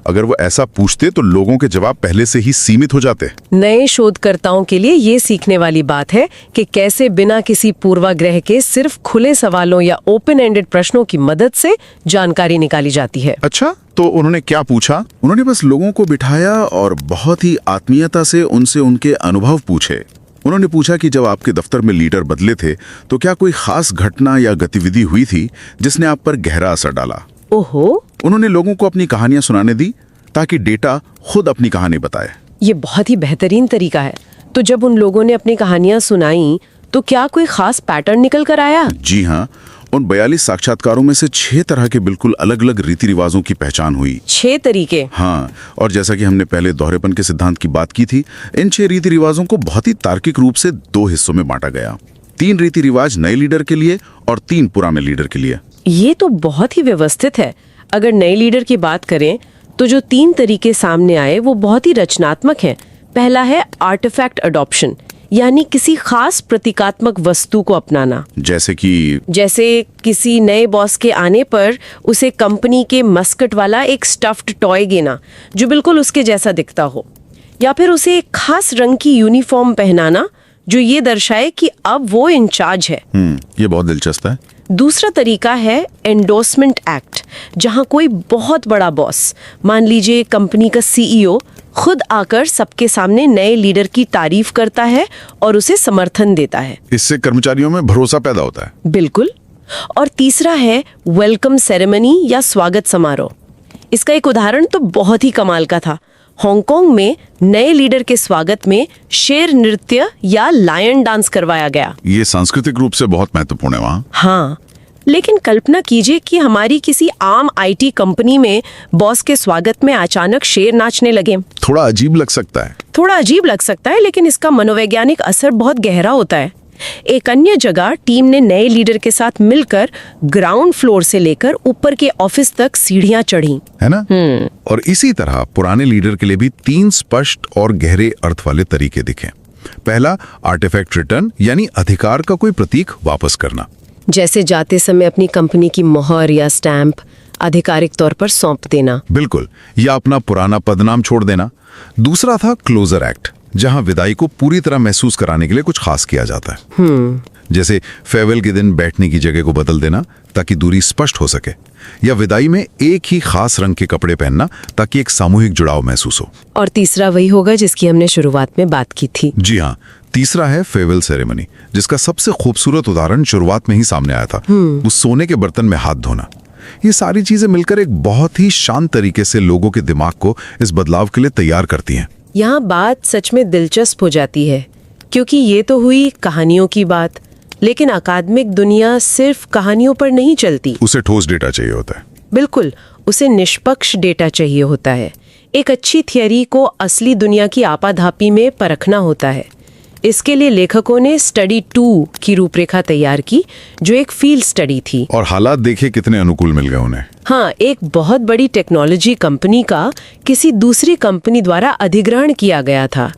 Speaker 6: अगर वो ऐसा पूछते तो लोगों के जवाब पहले से ही सीमित हो जाते।
Speaker 4: नए शोधकर्ताओं के लिए ये सीखने वाली बात है कि कैसे बिना किसी पूर्वाग्रह के सिर्फ खुले सवालों या ओपन एंडेड प्रश्नों की मदद से जानकारी निकाली जाती है।
Speaker 6: अच्छा, तो उन्होंने क्या पूछा? उन्होंने बस लोगों को बिठाया और बहुत ही आत्मीयता से उनसे उनके अनुभव पूछे। उन्होंने पूछा कि जब आपके दफ्तर में लीडर बदले थे तो क्या कोई खास घटना या गतिविधि हुई थी जिसने आप पर गहरा असर डाला।
Speaker 4: ओहो।
Speaker 6: उन्होंने लोगों को अपनी कहानियां सुनाने दी ताकि डेटा खुद अपनी कहानी बताए।
Speaker 4: ये बहुत ही बेहतरीन तरीका है। तो जब उन लोगों ने अपनी कहानियां सुनाई तो क्या कोई खास पैटर्न निकल कर आया?
Speaker 6: जी हाँ, उन 42 साक्षात्कारों में से 6 तरह के बिल्कुल अलग अलग रीति रिवाजों की पहचान हुई।
Speaker 4: 6 तरीके?
Speaker 6: हाँ, और जैसा कि हमने पहले दोहरेपन के सिद्धांत की बात की थी, इन 6 रीति रिवाजों को बहुत ही तार्किक रूप से 2 हिस्सों में बांटा गया। 3 रीति रिवाज नए लीडर के लिए और 3 पुराने लीडर के लिए।
Speaker 4: ये तो बहुत ही व्यवस्थित है। अगर नए लीडर की बात करें तो जो 3 तरीके सामने आए वो बहुत ही रचनात्मक हैं। पहला है आर्टिफैक्ट अडॉप्शन, यानी किसी खास प्रतीकात्मक वस्तु को अपनाना।
Speaker 6: जैसे
Speaker 4: किसी नए बॉस के आने पर उसे कंपनी के मस्कट वाला एक स्टफ्ड टॉय देना जो बिल्कुल उसके जैसा दिखता हो, या फिर उसे एक खास रंग की यूनिफॉर्म पहनाना जो ये दर्शाए कि अब वो इंचार्ज है।
Speaker 6: ये बहुत दिलचस्प है।
Speaker 4: दूसरा तरीका है एंडोर्समेंट एक्ट, जहां कोई बहुत बड़ा बॉस, मान लीजिए कंपनी का सीईओ, खुद आकर सबके सामने नए लीडर की तारीफ करता है और उसे समर्थन देता है।
Speaker 6: इससे कर्मचारियों में भरोसा पैदा होता है।
Speaker 4: बिल्कुल। और तीसरा है वेलकम सेरेमनी या स्वागत समारोह। इसका एक उदाहरण तो बहुत ही कमाल का था। हांगकांग में नए लीडर के स्वागत में शेर नृत्य या लायन डांस करवाया गया।
Speaker 6: ये सांस्कृतिक रूप से बहुत महत्वपूर्ण है वहाँ।
Speaker 4: हाँ, लेकिन कल्पना कीजिए कि हमारी किसी आम आईटी कंपनी में बॉस के स्वागत में अचानक शेर नाचने लगे।
Speaker 6: थोड़ा अजीब लग सकता है, लेकिन इसका मनोवैज्ञानिक असर बहुत गहरा होता है। एक अन्य जगह टीम ने नए लीडर के साथ मिलकर ग्राउंड फ्लोर से लेकर ऊपर के ऑफिस तक सीढ़ियां चढ़ी, है ना? और इसी तरह पुराने लीडर के लिए भी 3 स्पष्ट और गहरे अर्थ वाले तरीके दिखे। पहला, आर्टिफैक्ट रिटर्न, यानी अधिकार का कोई प्रतीक वापस करना।
Speaker 8: जैसे जाते समय अपनी कंपनी की मोहर या स्टैंप आधिकारिक तौर पर सौंप देना।
Speaker 5: बिल्कुल, या अपना पुराना पदनाम छोड़ देना। दूसरा था क्लोजर एक्ट, जहां विदाई को पूरी तरह महसूस कराने के लिए कुछ खास किया जाता है। जैसे फेयरवेल के दिन बैठने की जगह को बदल देना ताकि दूरी स्पष्ट हो सके, या विदाई में एक ही खास रंग के कपड़े पहनना ताकि एक सामूहिक जुड़ाव महसूस हो।
Speaker 8: और तीसरा वही होगा जिसकी हमने शुरुआत में बात की थी।
Speaker 5: जी हाँ, तीसरा है फेयरवेल सेरेमनी, जिसका सबसे खूबसूरत उदाहरण शुरुआत में ही सामने आया था, वो सोने के बर्तन में हाथ धोना। ये सारी चीजें मिलकर एक बहुत ही शांत तरीके से लोगों के दिमाग को इस बदलाव के लिए तैयार करती हैं।
Speaker 8: यहाँ बात सच में दिलचस्प हो जाती है, क्योंकि ये तो हुई कहानियों की बात, लेकिन अकादमिक दुनिया सिर्फ कहानियों पर नहीं चलती।
Speaker 5: उसे ठोस डेटा चाहिए होता है।
Speaker 8: बिल्कुल, उसे निष्पक्ष डेटा चाहिए होता है। एक अच्छी थियरी को असली दुनिया की आपाधापी में परखना होता है। इसके लिए लेखकों ने स्टडी 2 की रूपरेखा तैयार की, जो एक फील्ड स्टडी थी।
Speaker 5: और हालात देखिए कितने अनुकूल मिल गए उन्हें।
Speaker 8: हाँ, एक बहुत बड़ी टेक्नोलॉजी कंपनी का किसी दूसरी कंपनी द्वारा अधिग्रहण किया गया था,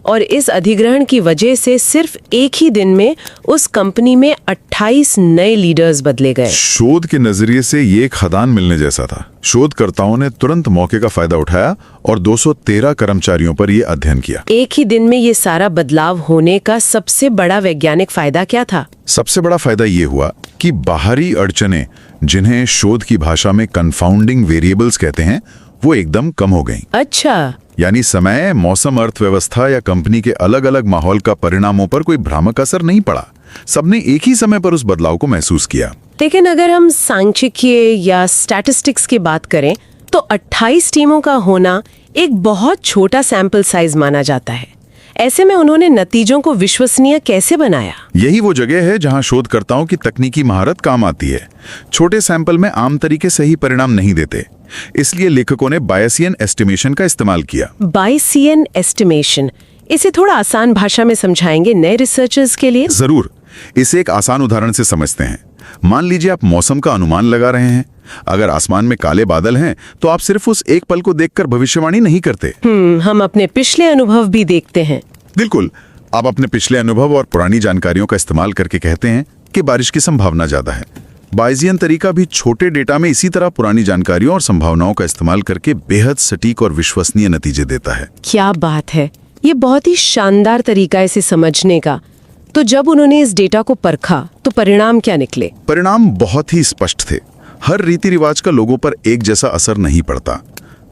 Speaker 8: और इस अधिग्रहण की वजह से सिर्फ एक ही दिन में उस कंपनी में 28 नए लीडर्स बदले गए।
Speaker 5: शोध के नजरिए से ये एक खदान मिलने जैसा था। शोधकर्ताओं ने तुरंत मौके का फायदा उठाया और 213 कर्मचारियों पर यह अध्ययन किया।
Speaker 8: एक ही दिन में ये सारा बदलाव होने का सबसे बड़ा वैज्ञानिक फायदा क्या था?
Speaker 5: सबसे बड़ा फायदा ये हुआ कि बाहरी अड़चनें, जिन्हें शोध की भाषा में कंफाउंडिंग वेरिएबल्स कहते हैं, वो एकदम कम हो गईं।
Speaker 8: अच्छा,
Speaker 5: यानी समय, मौसम, अर्थव्यवस्था या कंपनी के अलग अलग माहौल का परिणामों पर कोई भ्रामक असर नहीं पड़ा। सबने एक ही समय पर उस बदलाव को महसूस किया।
Speaker 8: लेकिन अगर हम सांख्यिकीय या स्टैटिस्टिक्स की बात करें तो 28 टीमों का होना एक बहुत छोटा सैंपल साइज माना जाता है। ऐसे में उन्होंने नतीजों को विश्वसनीय कैसे बनाया?
Speaker 5: यही वो जगह है जहां शोधकर्ताओं की तकनीकी महारत काम आती है। छोटे सैंपल में आम तरीके से ही परिणाम नहीं देते, इसलिए लेखकों ने बायसियन एस्टिमेशन का इस्तेमाल किया।
Speaker 8: बायसियन एस्टिमेशन, इसे थोड़ा आसान भाषा में समझाएंगे नए रिसर्चर्स के लिए?
Speaker 5: जरूर, इसे एक आसान उदाहरण से समझते हैं। मान लीजिए आप मौसम का अनुमान लगा रहे हैं। अगर आसमान में काले बादल हैं, तो आप सिर्फ उस एक पल को देखकर भविष्यवाणी नहीं करते।
Speaker 8: हम अपने पिछले अनुभव भी देखते हैं।
Speaker 5: बिल्कुल, आप अपने पिछले अनुभव और पुरानी जानकारियों का इस्तेमाल करके कहते हैं कि बारिश की संभावना ज्यादा है। बायसियन तरीका भी छोटे डेटा में इसी तरह पुरानी जानकारियों और संभावनाओं का इस्तेमाल करके बेहद सटीक और विश्वसनीय नतीजे देता है।
Speaker 8: क्या बात है, ये बहुत ही शानदार तरीका है इसे समझने का। तो जब उन्होंने इस डेटा को परखा तो परिणाम क्या निकले?
Speaker 5: परिणाम बहुत ही स्पष्ट थे। हर रीति रिवाज का लोगों पर एक जैसा असर नहीं पड़ता।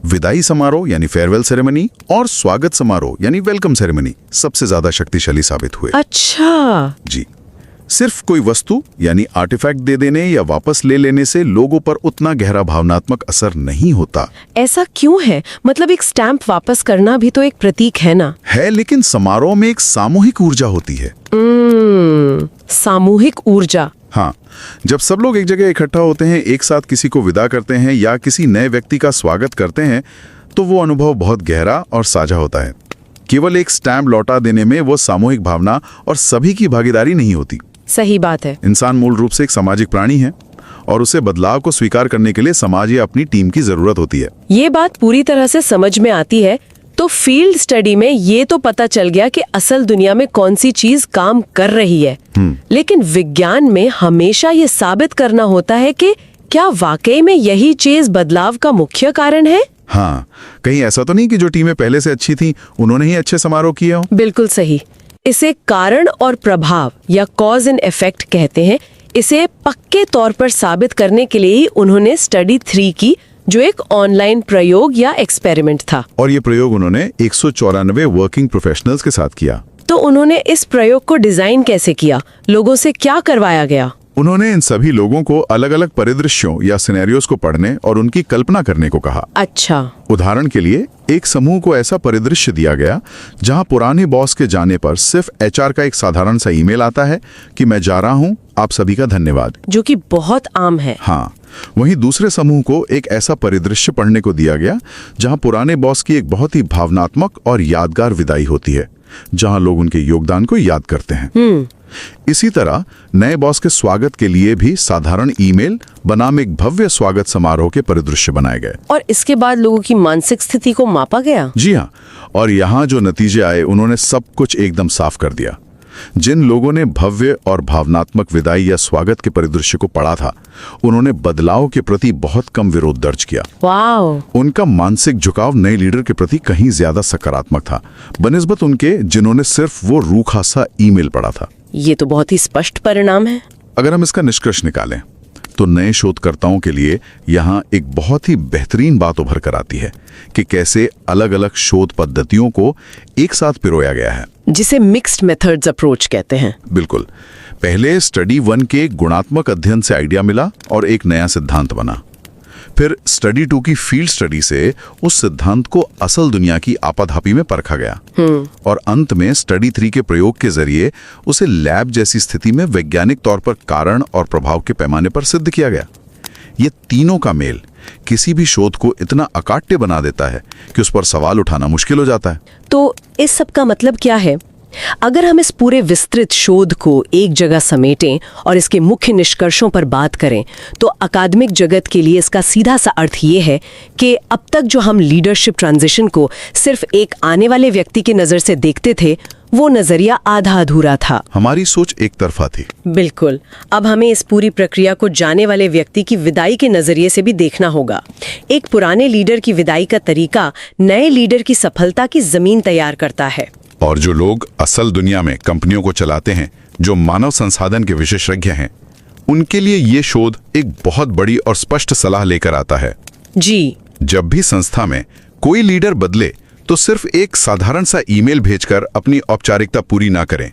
Speaker 5: विदाई समारोह यानी फेयरवेल सेरेमनी और स्वागत समारोह यानी वेलकम सेरेमनी सबसे ज्यादा शक्तिशाली साबित हुए।
Speaker 8: अच्छा
Speaker 5: जी, सिर्फ कोई वस्तु यानी आर्टिफैक्ट दे देने या वापस ले लेने से लोगों पर उतना गहरा भावनात्मक असर नहीं होता।
Speaker 8: ऐसा क्यों है? मतलब एक स्टैंप वापस करना भी तो एक प्रतीक है ना?
Speaker 5: है, लेकिन समारोह में एक सामूहिक ऊर्जा होती है।
Speaker 8: सामूहिक ऊर्जा।
Speaker 5: हाँ, जब सब लोग एक जगह इकट्ठा होते हैं, एक साथ किसी को विदा करते हैं या किसी नए व्यक्ति का स्वागत करते हैं, तो वो अनुभव बहुत गहरा और साझा होता है। केवल एक स्टैम्प लौटा देने में वो सामूहिक भावना और सभी की भागीदारी नहीं होती।
Speaker 8: सही बात है।
Speaker 5: इंसान मूल रूप से एक सामाजिक प्राणी है और उसे बदलाव को स्वीकार करने के लिए समाज या अपनी टीम की जरूरत होती है।
Speaker 8: ये बात पूरी तरह से समझ में आती है। तो फील्ड स्टडी में ये तो पता चल गया कि असल दुनिया में कौन सी चीज काम कर रही है, लेकिन विज्ञान में हमेशा ये साबित करना होता है कि क्या वाकई में यही चीज बदलाव का मुख्य कारण है?
Speaker 5: हाँ, कहीं ऐसा तो नहीं कि जो टीमें पहले से अच्छी थीं, उन्होंने ही अच्छे समारोह किए हों।
Speaker 8: बिल्कुल सही। इसे कारण और प्रभाव या कॉज एंड इफेक्ट कहते हैं। इसे पक्के तौर पर साबित करने के लिए ही उन्होंने स्टडी 3 की, जो एक ऑनलाइन प्रयोग या एक्सपेरिमेंट था।
Speaker 5: और ये प्रयोग उन्होंने 194 वर्किंग प्रोफेशनल्स के साथ किया।
Speaker 8: तो उन्होंने इस प्रयोग को डिजाइन कैसे किया? लोगों से क्या करवाया गया?
Speaker 5: उन्होंने इन सभी लोगों को अलग अलग परिदृश्यों या सिनेरियोस को पढ़ने और उनकी कल्पना करने को कहा।
Speaker 8: अच्छा।
Speaker 5: उदाहरण के लिए, एक समूह को ऐसा परिदृश्य दिया गया जहां पुराने बॉस के जाने पर सिर्फ एचआर का एक साधारण सा ईमेल आता है कि मैं जा रहा हूं, आप सभी का धन्यवाद,
Speaker 8: जो कि बहुत आम है।
Speaker 5: हाँ, वहीं दूसरे समूह को एक ऐसा परिदृश्य पढ़ने को दिया गया जहां पुराने बॉस की एक बहुत ही भावनात्मक और यादगार विदाई होती है, जहां लोग उनके योगदान को याद करते हैं। इसी तरह नए बॉस के स्वागत के लिए भी साधारण ईमेल बनाम एक भव्य स्वागत समारोह के परिदृश्य बनाए गए।
Speaker 8: और इसके बाद लोगों की मानसिक स्थिति को मापा गया।
Speaker 5: जी हाँ, और यहाँ जो नतीजे आए उन्होंने सब कुछ एकदम साफ कर दिया।
Speaker 6: जिन लोगों ने भव्य और भावनात्मक विदाई या स्वागत के परिदृश्य को पढ़ा था, उन्होंने बदलाव के प्रति बहुत कम विरोध दर्ज किया।
Speaker 4: वाओ!
Speaker 6: उनका मानसिक झुकाव नए लीडर के प्रति कहीं ज्यादा सकारात्मक था, बनिस्बत उनके जिन्होंने सिर्फ वो रूखा सा ईमेल पढ़ा था।
Speaker 4: ये तो बहुत ही स्पष्ट परिणाम है।
Speaker 6: अगर हम इसका निष्कर्ष निकालें तो नए शोधकर्ताओं के लिए यहाँ एक बहुत ही बेहतरीन बात उभर कर आती है कि कैसे अलग अलग शोध पद्धतियों को एक साथ पिरोया गया है,
Speaker 4: जिसे मिक्स्ड मेथड्स अप्रोच कहते हैं।
Speaker 6: बिल्कुल। पहले स्टडी 1 के गुणात्मक अध्ययन से आइडिया मिला और एक नया सिद्धांत बना। फिर स्टडी 2 की फील्ड स्टडी से उस सिद्धांत को असल दुनिया की आपाधापी में परखा गया और अंत में स्टडी 3 के प्रयोग के जरिए उसे लैब जैसी स्थिति में वैज्ञानिक तौर पर कारण और प्रभाव के पैमाने पर सिद्ध किया गया। ये तीनों का मेल किसी भी शोध को इतना अकाट्य बना देता है कि उस पर सवाल उठाना मुश्किल हो जाता है।
Speaker 4: तो इस सब का मतलब क्या है? अगर हम इस पूरे विस्तृत शोध को एक जगह समेटें और इसके मुख्य निष्कर्षों पर बात करें, तो अकादमिक जगत के लिए इसका सीधा सा अर्थ ये है कि अब तक जो हम लीडरशिप ट्रांजिशन को सिर्फ एक आने वाले व्यक्ति की नज़र से देखते थे, वो नजरिया आधा अधूरा था।
Speaker 6: हमारी सोच एक तरफा थी।
Speaker 4: बिल्कुल। अब हमें इस पूरी प्रक्रिया को जाने वाले व्यक्ति की विदाई के नजरिए से भी देखना होगा। एक पुराने लीडर की विदाई का तरीका नए लीडर की सफलता की जमीन तैयार करता है।
Speaker 6: और जो लोग असल दुनिया में कंपनियों को चलाते हैं, जो मानव संसाधन के विशेषज्ञ हैं, उनके लिए ये शोध एक बहुत बड़ी और स्पष्ट सलाह लेकर आता है।
Speaker 4: जी।
Speaker 6: जब भी संस्था में कोई लीडर बदले तो सिर्फ एक साधारण सा ईमेल भेजकर अपनी औपचारिकता पूरी ना करें।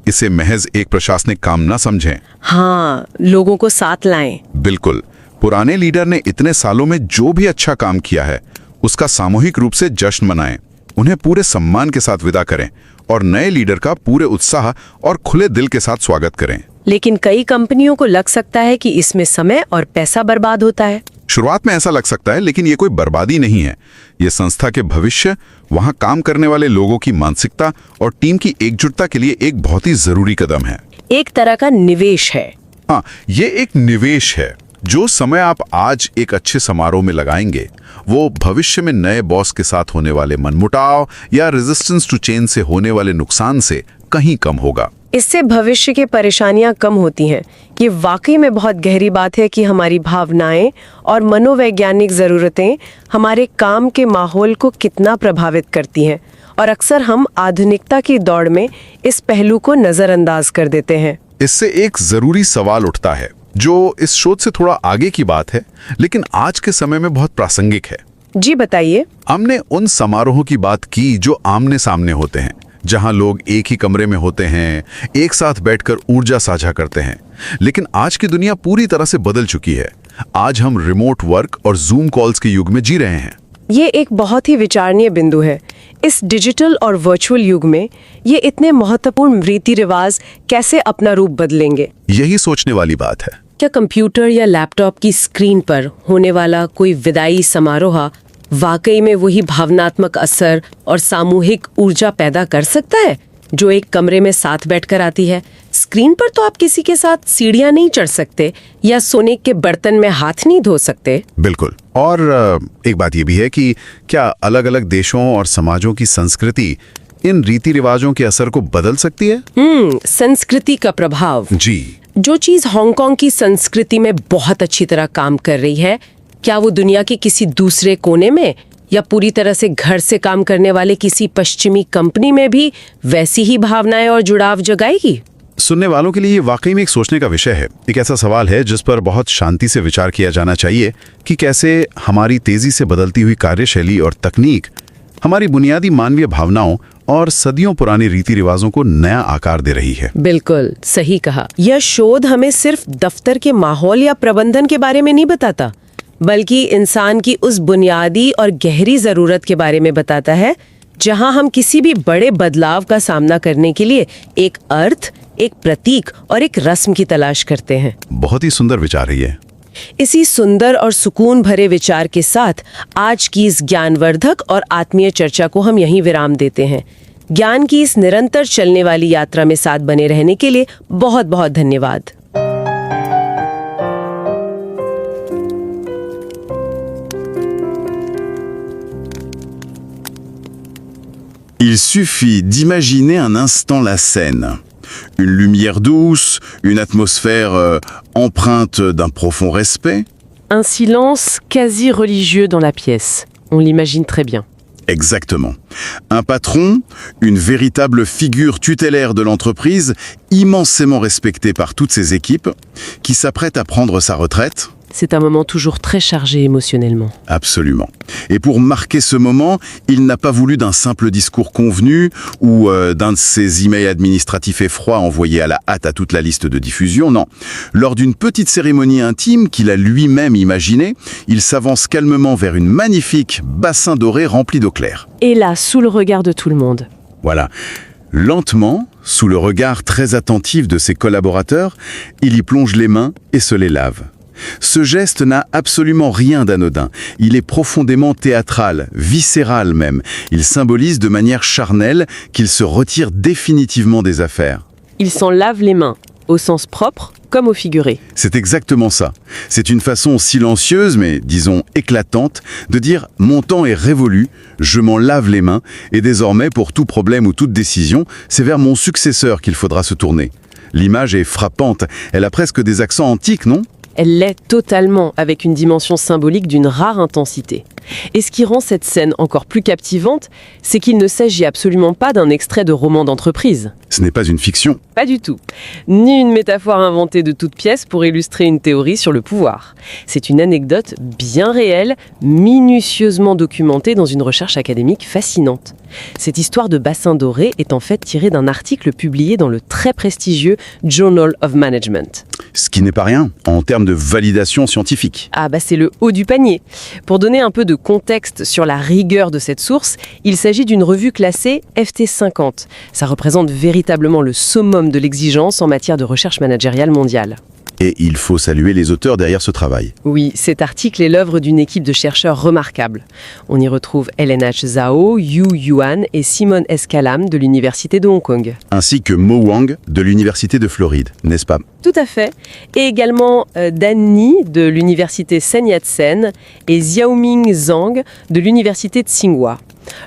Speaker 6: इसे महज एक प्रशासनिक काम ना समझें।
Speaker 4: हाँ, लोगों को साथ लाएं।
Speaker 6: बिल्कुल। पुराने लीडर ने इतने सालों में जो भी अच्छा काम किया है, उसका सामूहिक रूप से जश्न मनाएं, उन्हें पूरे सम्मान के साथ विदा करें और नए लीडर का पूरे उत्साह और खुले दिल के साथ स्वागत करें।
Speaker 4: लेकिन कई कंपनियों को लग सकता है कि इसमें समय और पैसा बर्बाद होता है।
Speaker 6: शुरुआत में ऐसा लग सकता है, लेकिन ये कोई बर्बादी नहीं है। ये संस्था के भविष्य, वहां काम करने वाले लोगों की मानसिकता और टीम की एकजुटता के लिए एक बहुत ही जरूरी कदम है।
Speaker 4: एक तरह का निवेश है।
Speaker 6: हाँ, ये एक निवेश है। जो समय आप आज एक अच्छे समारोह में लगाएंगे, वो भविष्य में नए बॉस के साथ होने वाले मनमुटाव या रेजिस्टेंस टू चेंज से होने वाले नुकसान से कहीं कम होगा।
Speaker 4: इससे भविष्य की परेशानियां कम होती हैं। ये वाकई में बहुत गहरी बात है कि हमारी भावनाएं और मनोवैज्ञानिक ज़रूरतें हमारे काम के माहौल को कितना प्रभावित करती हैं, और अक्सर हम आधुनिकता की दौड़ में इस पहलू को नज़रअंदाज कर देते हैं।
Speaker 6: इससे एक जरूरी सवाल उठता है, जो इस शोध से थोड़ा आगे की बात है, लेकिन आज के समय में बहुत प्रासंगिक है।
Speaker 4: जी बताइए।
Speaker 6: हमने उन समारोहों की बात की जो आमने सामने होते हैं, जहां लोग एक ही कमरे में होते हैं, एक साथ बैठकर ऊर्जा साझा करते हैं। लेकिन आज की दुनिया पूरी तरह से बदल चुकी है। आज हम रिमोट वर्क और जूम कॉल्स के युग में जी रहे हैं।
Speaker 4: ये एक बहुत ही विचारणीय बिंदु है। इस डिजिटल और वर्चुअल युग में ये इतने महत्वपूर्ण रीति रिवाज कैसे अपना रूप बदलेंगे?
Speaker 6: यही सोचने वाली बात है।
Speaker 4: क्या कंप्यूटर या लैपटॉप की स्क्रीन पर होने वाला कोई विदाई समारोह वाकई में वही भावनात्मक असर और सामूहिक ऊर्जा पैदा कर सकता है जो एक कमरे में साथ बैठकर आती है? स्क्रीन पर तो आप किसी के साथ सीढ़ियां नहीं चढ़ सकते या सोने के बर्तन में हाथ नहीं धो सकते।
Speaker 6: बिल्कुल। और एक बात ये भी है कि क्या अलग अलग देशों और समाजों की संस्कृति इन रीति रिवाजों के असर को बदल सकती है?
Speaker 4: संस्कृति का प्रभाव।
Speaker 6: जी।
Speaker 4: जो चीज हांगकांग की संस्कृति में बहुत अच्छी तरह काम कर रही है, क्या वो दुनिया के किसी दूसरे कोने में या पूरी तरह से घर से काम करने वाले किसी पश्चिमी कंपनी में भी वैसी ही भावनाएं और जुड़ाव जगाएगी?
Speaker 6: सुनने वालों के लिए ये वाकई में एक सोचने का विषय है। एक ऐसा सवाल है जिस पर बहुत शांति से विचार किया जाना चाहिए कि कैसे हमारी तेजी से बदलती हुई कार्यशैली और तकनीक हमारी बुनियादी मानवीय भावनाओं और सदियों पुराने रीति रिवाजों को नया आकार दे रही है।
Speaker 4: बिल्कुल सही कहा। यह शोध हमें सिर्फ दफ्तर के माहौल या प्रबंधन के बारे में नहीं बताता, बल्कि इंसान की उस बुनियादी और गहरी जरूरत के बारे में बताता है जहां हम किसी भी बड़े बदलाव का सामना करने के लिए एक अर्थ, एक प्रतीक और एक रस्म की तलाश करते हैं।
Speaker 6: बहुत ही सुंदर विचार है ये।
Speaker 4: इसी सुंदर और सुकून भरे विचार के साथ आज की इस ज्ञानवर्धक और आत्मीय चर्चा को हम यहीं विराम देते हैं। ज्ञान की इस निरंतर चलने वाली यात्रा में साथ बने रहने के लिए बहुत बहुत धन्यवाद।
Speaker 9: Il suffit d'imaginer un instant la scène.
Speaker 6: Une lumière douce, une atmosphère empreinte d'un profond respect.
Speaker 4: Un silence quasi religieux dans la pièce. On l'imagine très bien.
Speaker 6: Exactement. Un patron, une véritable figure tutélaire de l'entreprise, immensément respectée par toutes ses équipes, qui s'apprête à prendre sa retraite.
Speaker 4: C'est un moment toujours très chargé émotionnellement.
Speaker 6: Absolument. Et pour marquer ce moment, il n'a pas voulu d'un simple discours convenu ou d'un de ces emails administratifs et froids envoyés à la hâte à toute la liste de diffusion, non. Lors d'une petite cérémonie intime qu'il a lui-même imaginée, il s'avance calmement vers une magnifique bassin doré rempli d'eau claire.
Speaker 4: Et là, sous le regard de tout le monde.
Speaker 6: Voilà. Lentement, sous le regard très attentif de ses collaborateurs, il y plonge les mains et se les lave. Ce geste n'a absolument rien d'anodin. Il est profondément théâtral, viscéral même. Il symbolise de manière charnelle qu'il se retire définitivement des affaires.
Speaker 4: Il s'en lave les mains, au sens propre comme au figuré.
Speaker 6: C'est exactement ça. C'est une façon silencieuse, mais disons éclatante, de dire « mon temps est révolu, je m'en lave les mains, et désormais, pour tout problème ou toute décision, c'est vers mon successeur qu'il faudra se tourner ». L'image est frappante. Elle a presque des accents antiques, non ?
Speaker 4: Elle l'est totalement, avec une dimension symbolique d'une rare intensité. Et ce qui rend cette scène encore plus captivante, c'est qu'il ne s'agit absolument pas d'un extrait de roman d'entreprise.
Speaker 6: Ce n'est pas une fiction.
Speaker 4: Pas du tout. Ni une métaphore inventée de toutes pièces pour illustrer une théorie sur le pouvoir. C'est une anecdote bien réelle, minutieusement documentée dans une recherche académique fascinante. Cette histoire de bassin doré est en fait tirée d'un article publié dans le très prestigieux Journal of Management.
Speaker 6: Ce qui n'est pas rien, en termes de validation scientifique.
Speaker 4: Ah bah c'est le haut du panier. Pour donner un peu de contexte sur la rigueur de cette source, il s'agit d'une revue classée FT50. Ça représente véritablement le summum de l'exigence en matière de recherche managériale mondiale.
Speaker 6: Et il faut saluer les auteurs derrière ce travail.
Speaker 4: Oui, cet article est l'œuvre d'une équipe de chercheurs remarquables. On y retrouve LNH Zhao, Yu Yuan et Simon S. Kalam de l'Université de Hong Kong.
Speaker 6: Ainsi que Mo Wang de l'Université de Floride, n'est-ce pas?
Speaker 4: Tout à fait. Et également Dan Ni de l'Université Sun Yat-sen et Xiaoming Zhang de l'Université de Tsinghua.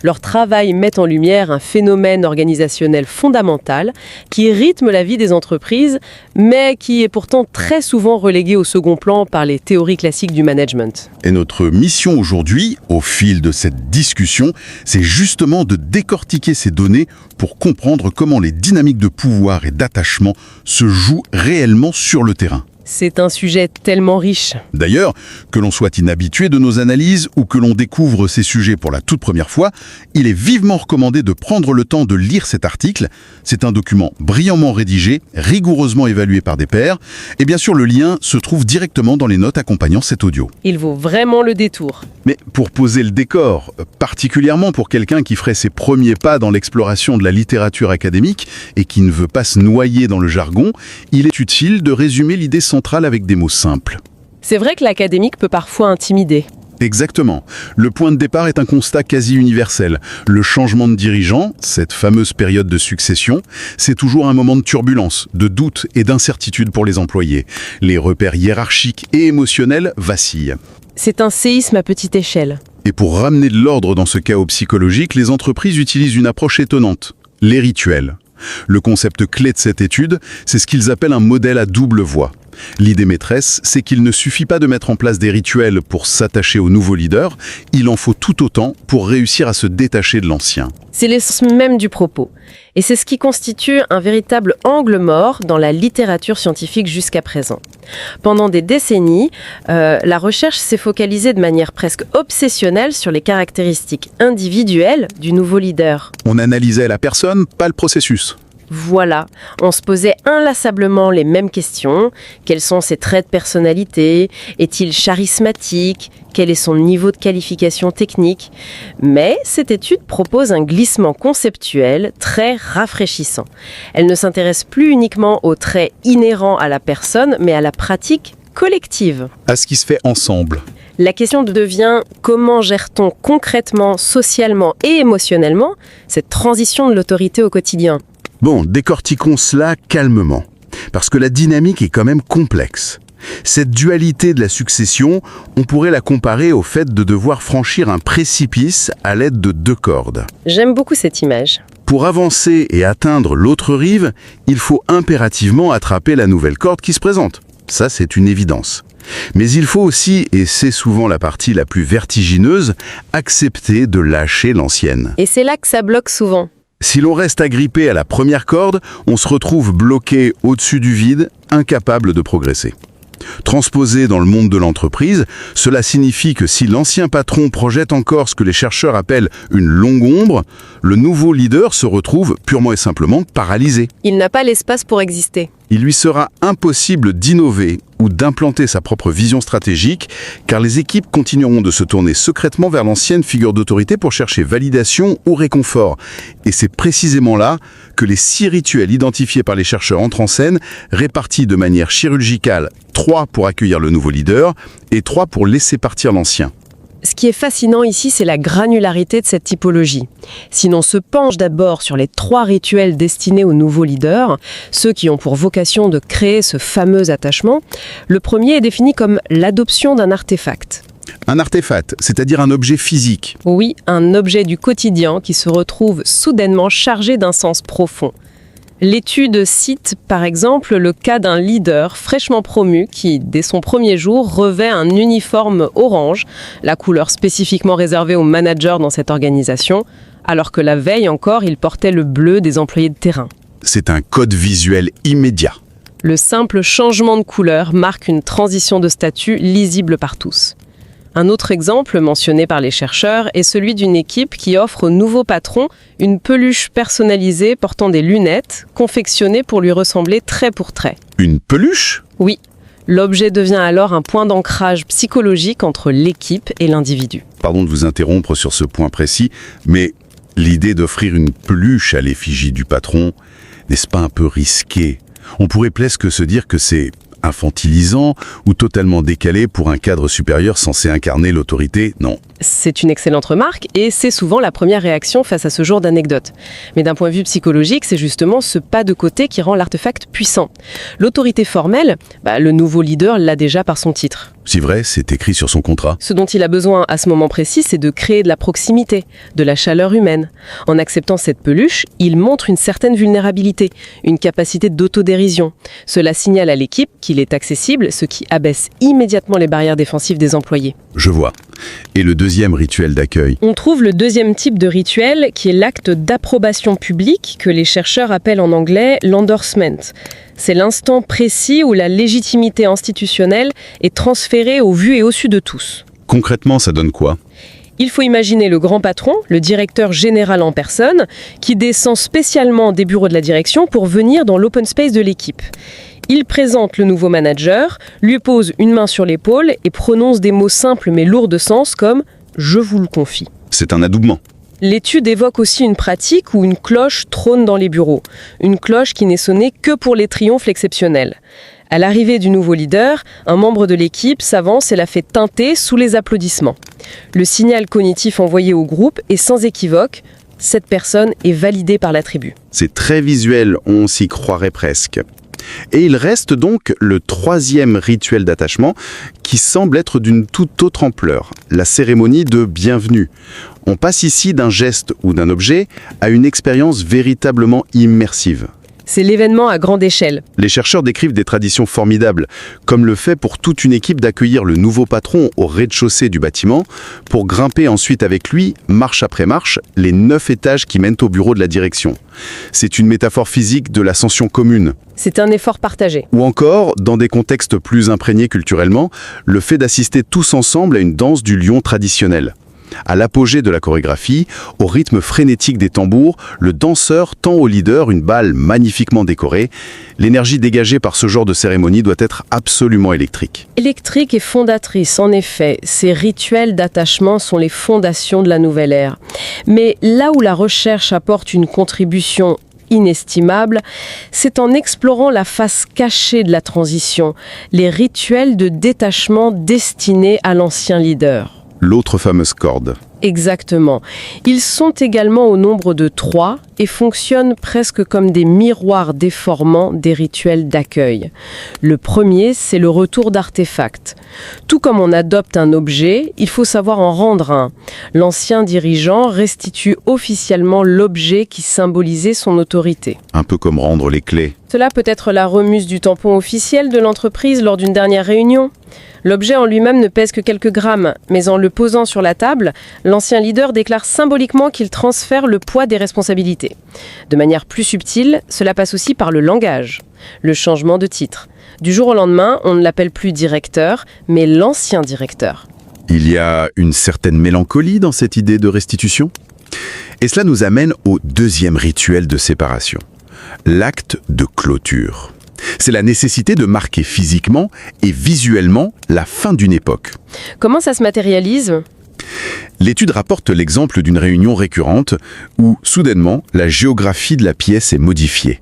Speaker 4: Leur travail met en lumière un phénomène organisationnel fondamental qui rythme la vie des entreprises, mais qui est pourtant très souvent relégué au second plan par les théories classiques du management.
Speaker 6: Et notre mission aujourd'hui, au fil de cette discussion, c'est justement de décortiquer ces données pour comprendre comment les dynamiques de pouvoir et d'attachement se jouent réellement sur le terrain.
Speaker 4: C'est un sujet tellement riche.
Speaker 6: D'ailleurs, que l'on soit inhabitué de nos analyses ou que l'on découvre ces sujets pour la toute première fois, il est vivement recommandé de prendre le temps de lire cet article. C'est un document brillamment rédigé, rigoureusement évalué par des pairs. Et bien sûr, le lien se trouve directement dans les notes accompagnant cet audio.
Speaker 4: Il vaut vraiment le détour.
Speaker 6: Mais pour poser le décor, particulièrement pour quelqu'un qui ferait ses premiers pas dans l'exploration de la littérature académique et qui ne veut pas se noyer dans le jargon, il est utile de résumer l'idée centrale avec des mots simples.
Speaker 4: C'est vrai que l'académique peut parfois intimider.
Speaker 6: Exactement. Le point de départ est un constat quasi universel. Le changement de dirigeant, cette fameuse période de succession, c'est toujours un moment de turbulence, de doute et d'incertitude pour les employés. Les repères hiérarchiques et émotionnels vacillent.
Speaker 4: C'est un séisme à petite échelle.
Speaker 6: Et pour ramener de l'ordre dans ce chaos psychologique, les entreprises utilisent une approche étonnante, les rituels. Le concept clé de cette étude, c'est ce qu'ils appellent un modèle à double voie. L'idée maîtresse, c'est qu'il ne suffit pas de mettre en place des rituels pour s'attacher au nouveau leader, il en faut tout autant pour réussir à se détacher de l'ancien.
Speaker 4: C'est l'essence même du propos. Et c'est ce qui constitue un véritable angle mort dans la littérature scientifique jusqu'à présent. Pendant des décennies, la recherche s'est focalisée de manière presque obsessionnelle sur les caractéristiques individuelles du nouveau leader.
Speaker 6: On analysait la personne, pas le processus.
Speaker 4: Voilà, on se posait inlassablement les mêmes questions. Quels sont ses traits de personnalité? Est-il charismatique? Quel est son niveau de qualification technique? Mais cette étude propose un glissement conceptuel très rafraîchissant. Elle ne s'intéresse plus uniquement aux traits inhérents à la personne, mais à la pratique collective.
Speaker 6: À ce qui se fait ensemble.
Speaker 4: La question devient comment gère-t-on concrètement, socialement et émotionnellement cette transition de l'autorité au quotidien?
Speaker 9: Bon, décortiquons cela calmement, parce que la dynamique est quand même complexe. Cette dualité de la succession, on pourrait la comparer au fait de devoir franchir un précipice à l'aide de 2 cordes.
Speaker 4: J'aime beaucoup cette image.
Speaker 9: Pour avancer et atteindre l'autre rive, il faut impérativement attraper la nouvelle corde qui se présente. Ça, c'est une évidence. Mais il faut aussi, et c'est souvent la partie la plus vertigineuse, accepter de lâcher l'ancienne.
Speaker 8: Et c'est là que ça bloque souvent.
Speaker 9: Si l'on reste agrippé à la première corde, on se retrouve bloqué au-dessus du vide, incapable de progresser. Transposé dans le monde de l'entreprise, cela signifie que si l'ancien patron projette encore ce que les chercheurs appellent une longue ombre, le nouveau leader se retrouve purement et simplement paralysé.
Speaker 8: Il n'a pas l'espace pour exister.
Speaker 9: Il lui sera impossible d'innover ou d'implanter sa propre vision stratégique, car les équipes continueront de se tourner secrètement vers l'ancienne figure d'autorité pour chercher validation ou réconfort. Et c'est précisément là que les 6 rituels identifiés par les chercheurs entrent en scène, répartis de manière chirurgicale, 3 pour accueillir le nouveau leader et 3 pour laisser partir l'ancien.
Speaker 8: Ce qui est fascinant ici, c'est la granularité de cette typologie. Si l'on se penche d'abord sur les 3 rituels destinés aux nouveaux leaders, ceux qui ont pour vocation de créer ce fameux attachement, le premier est défini comme l'adoption d'un artefact.
Speaker 9: Un artefact, c'est-à-dire un objet physique.
Speaker 8: Oui, un objet du quotidien qui se retrouve soudainement chargé d'un sens profond. L'étude cite par exemple le cas d'un leader fraîchement promu qui, dès son premier jour, revêt un uniforme orange, la couleur spécifiquement réservée aux managers dans cette organisation, alors que la veille encore, il portait le bleu des employés de terrain.
Speaker 9: C'est un code visuel immédiat.
Speaker 8: Le simple changement de couleur marque une transition de statut lisible par tous. Un autre exemple mentionné par les chercheurs est celui d'une équipe qui offre au nouveau patron une peluche personnalisée portant des lunettes, confectionnées pour lui ressembler trait pour trait.
Speaker 9: Une peluche ?
Speaker 8: Oui, l'objet devient alors un point d'ancrage psychologique entre l'équipe et l'individu.
Speaker 9: Pardon de vous interrompre sur ce point précis, mais l'idée d'offrir une peluche à l'effigie du patron, n'est-ce pas un peu risqué ? On pourrait presque se dire que c'est infantilisant ou totalement décalé pour un cadre supérieur censé incarner l'autorité, non.
Speaker 8: C'est une excellente remarque et c'est souvent la première réaction face à ce genre d'anecdote. Mais d'un point de vue psychologique, c'est justement ce pas de côté qui rend l'artefact puissant. L'autorité formelle, le nouveau leader l'a déjà par son titre.
Speaker 9: C'est vrai, c'est écrit sur son contrat.
Speaker 8: Ce dont il a besoin à ce moment précis, c'est de créer de la proximité, de la chaleur humaine. En acceptant cette peluche, il montre une certaine vulnérabilité, une capacité d'autodérision. Cela signale à l'équipe qu'il est accessible, ce qui abaisse immédiatement les barrières défensives des employés.
Speaker 9: Je vois. Et le deuxième rituel d'accueil ?
Speaker 8: On trouve le deuxième type de rituel qui est l'acte d'approbation publique que les chercheurs appellent en anglais l'endorsement. C'est l'instant précis où la légitimité institutionnelle est transférée au vu et au su de tous.
Speaker 9: Concrètement, ça donne quoi ?
Speaker 8: Il faut imaginer le grand patron, le directeur général en personne, qui descend spécialement des bureaux de la direction pour venir dans l'open space de l'équipe. Il présente le nouveau manager, lui pose une main sur l'épaule et prononce des mots simples mais lourds de sens comme « je vous le confie ».
Speaker 9: C'est un adoubement.
Speaker 8: L'étude évoque aussi une pratique où une cloche trône dans les bureaux. Une cloche qui n'est sonnée que pour les triomphes exceptionnels. À l'arrivée du nouveau leader, un membre de l'équipe s'avance et la fait tinter sous les applaudissements. Le signal cognitif envoyé au groupe est sans équivoque. Cette personne est validée par la tribu.
Speaker 9: C'est très visuel, on s'y croirait presque. Et il reste donc le troisième rituel d'attachement qui semble être d'une toute autre ampleur, la cérémonie de bienvenue. On passe ici d'un geste ou d'un objet à une expérience véritablement immersive.
Speaker 8: C'est l'événement à grande échelle.
Speaker 9: Les chercheurs décrivent des traditions formidables, comme le fait pour toute une équipe d'accueillir le nouveau patron au rez-de-chaussée du bâtiment, pour grimper ensuite avec lui, marche après marche, les 9 étages qui mènent au bureau de la direction. C'est une métaphore physique de l'ascension commune.
Speaker 8: C'est un effort partagé.
Speaker 9: Ou encore, dans des contextes plus imprégnés culturellement, le fait d'assister tous ensemble à une danse du lion traditionnelle. À l'apogée de la chorégraphie, au rythme frénétique des tambours, le danseur tend au leader une balle magnifiquement décorée. L'énergie dégagée par ce genre de cérémonie doit être absolument électrique.
Speaker 8: Électrique et fondatrice, en effet. Ces rituels d'attachement sont les fondations de la nouvelle ère. Mais là où la recherche apporte une contribution inestimable, c'est en explorant la face cachée de la transition, les rituels de détachement destinés à l'ancien leader.
Speaker 9: L'autre fameuse corde.
Speaker 8: Exactement. Ils sont également au nombre de 3
Speaker 4: et fonctionnent presque comme des miroirs déformants des rituels d'accueil. Le premier, c'est le retour d'artefacts. Tout comme on adopte un objet, il faut savoir en rendre un. L'ancien dirigeant restitue officiellement l'objet qui symbolisait son autorité.
Speaker 6: Un peu comme rendre les clés.
Speaker 4: Cela peut être la remise du tampon officiel de l'entreprise lors d'une dernière réunion. L'objet en lui-même ne pèse que quelques grammes, mais en le posant sur la table, l'ancien leader déclare symboliquement qu'il transfère le poids des responsabilités. De manière plus subtile, cela passe aussi par le langage, le changement de titre. Du jour au lendemain, on ne l'appelle plus directeur, mais l'ancien directeur.
Speaker 6: Il y a une certaine mélancolie dans cette idée de restitution. Et cela nous amène au deuxième rituel de séparation, l'acte de clôture. C'est la nécessité de marquer physiquement et visuellement la fin d'une époque.
Speaker 4: Comment ça se matérialise ?
Speaker 6: L'étude rapporte l'exemple d'une réunion récurrente où, soudainement, la géographie de la pièce est modifiée.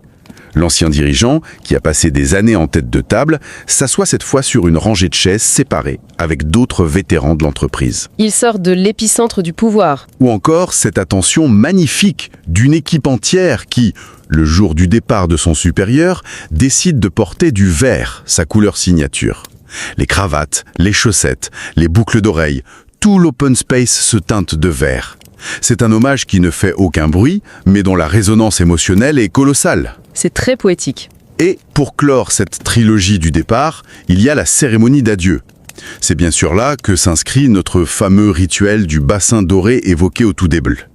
Speaker 6: L'ancien dirigeant, qui a passé des années en tête de table, s'assoit cette fois sur une rangée de chaises séparées avec d'autres vétérans de l'entreprise.
Speaker 4: Il sort de l'épicentre du pouvoir.
Speaker 6: Ou encore cette attention magnifique d'une équipe entière qui, le jour du départ de son supérieur, décide de porter du vert, sa couleur signature. Les cravates, les chaussettes, les boucles d'oreilles, tout l'open space se teinte de vert. C'est un hommage qui ne fait aucun bruit, mais dont la résonance émotionnelle est colossale.
Speaker 4: C'est très poétique.
Speaker 6: Et pour clore cette trilogie du départ, il y a la cérémonie d'adieu. C'est bien sûr là que s'inscrit notre fameux rituel du bassin doré évoqué au tout début.